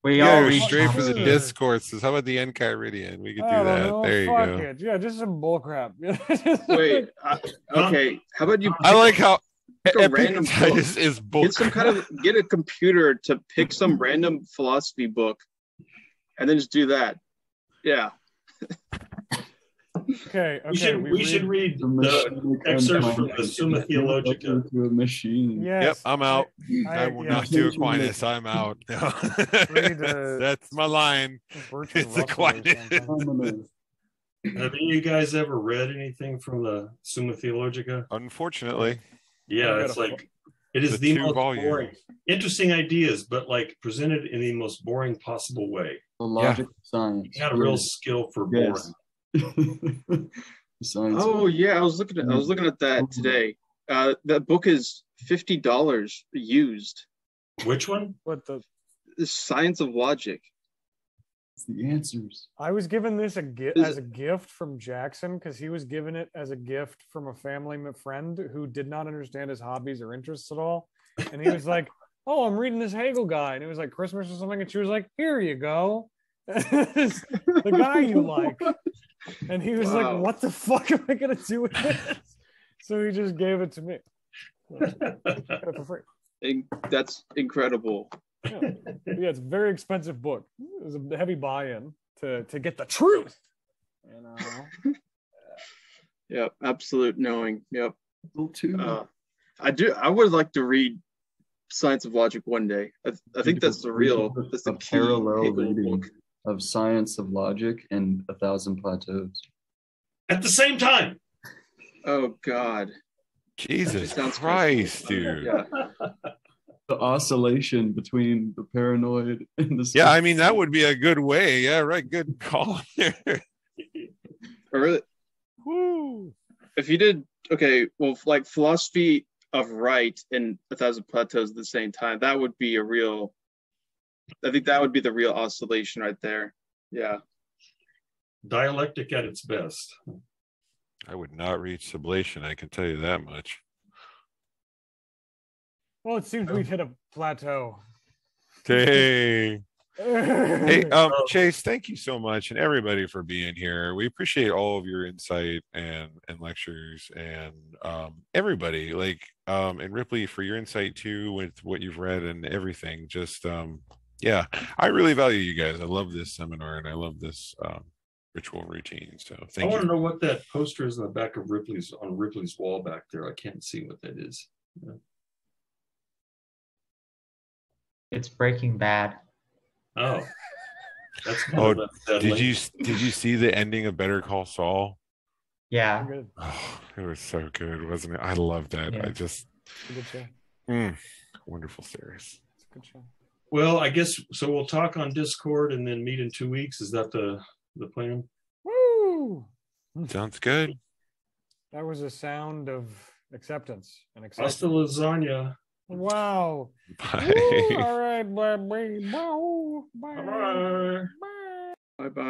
We all read straight for the discourses. How about the Enchiridion? We could do that. There you go. It. Yeah, just some bullcrap. Wait, okay. How about you? I like how a random book. Is book. Get a computer to pick some random philosophy book, and then just do that. Yeah. Okay. We should read the excerpt from the Summa Theologica. To a machine. Yes. Yep, I'm out. I will not do Aquinas. I'm out. That's my line. It's Aquinas. Have any of you guys ever read anything from the Summa Theologica? Unfortunately. Yeah, it's like it is the most boring, interesting ideas, but like presented in the most boring possible way. The logic of science. You got a real skill for boring. Oh yeah, I was looking at that today. That book is $50 used. Which one? What the Science of Logic. It's the answers. I was given this as a gift from Jackson because he was given it as a gift from a family friend who did not understand his hobbies or interests at all. And he was like, "Oh, I'm reading this Hegel guy," and it was like Christmas or something. And she was like, "Here you go." The guy you like. And he was Wow. like, what the fuck am I going to do with this? So he just gave it to me. Got it for free. That's incredible. Yeah. Yeah, it's a very expensive book. It was a heavy buy-in to get the truth. You know? Yep, absolute knowing. Yep. Too. I would like to read Science of Logic one day. I think that's the key parallel Hegel reading book. of Science of Logic and 1,000 Plateaus. At the same time. Oh God. Jesus sounds Christ, cool. dude. Yeah. The oscillation between the paranoid and the Yeah, I mean, that would be a good way. Yeah, right. Good call there. Or Woo. if you did, okay, well, like philosophy of right and 1,000 Plateaus at the same time, that would be I think that would be the real oscillation right there. Yeah. Dialectic at its best. I would not reach sublation, I can tell you that much. Well, it seems we've hit a plateau. Dang. Hey, Chase, thank you so much, and everybody for being here. We appreciate all of your insight and lectures, and everybody, like and Ripley for your insight too with what you've read and everything. Just yeah, I really value you guys. I love this seminar and I love this ritual routine. So thank I want you. to know what that poster is in the back of Ripley's wall back there. I can't see what that is. Yeah. It's Breaking Bad. Oh, that's kind Oh, of unsettling. did you see the ending of Better Call Saul? Yeah. Good. Oh, it was so good, wasn't it? I love that. Yeah. I just Good show. wonderful series. It's a good show. Well, I guess so. We'll talk on Discord and then meet in 2 weeks. Is that the plan? Woo! Sounds good. That was a sound of acceptance and Hasta acceptance. lasagna. Wow. Bye. Woo! All right, bye. Bye. Bye-bye. Bye. Bye bye.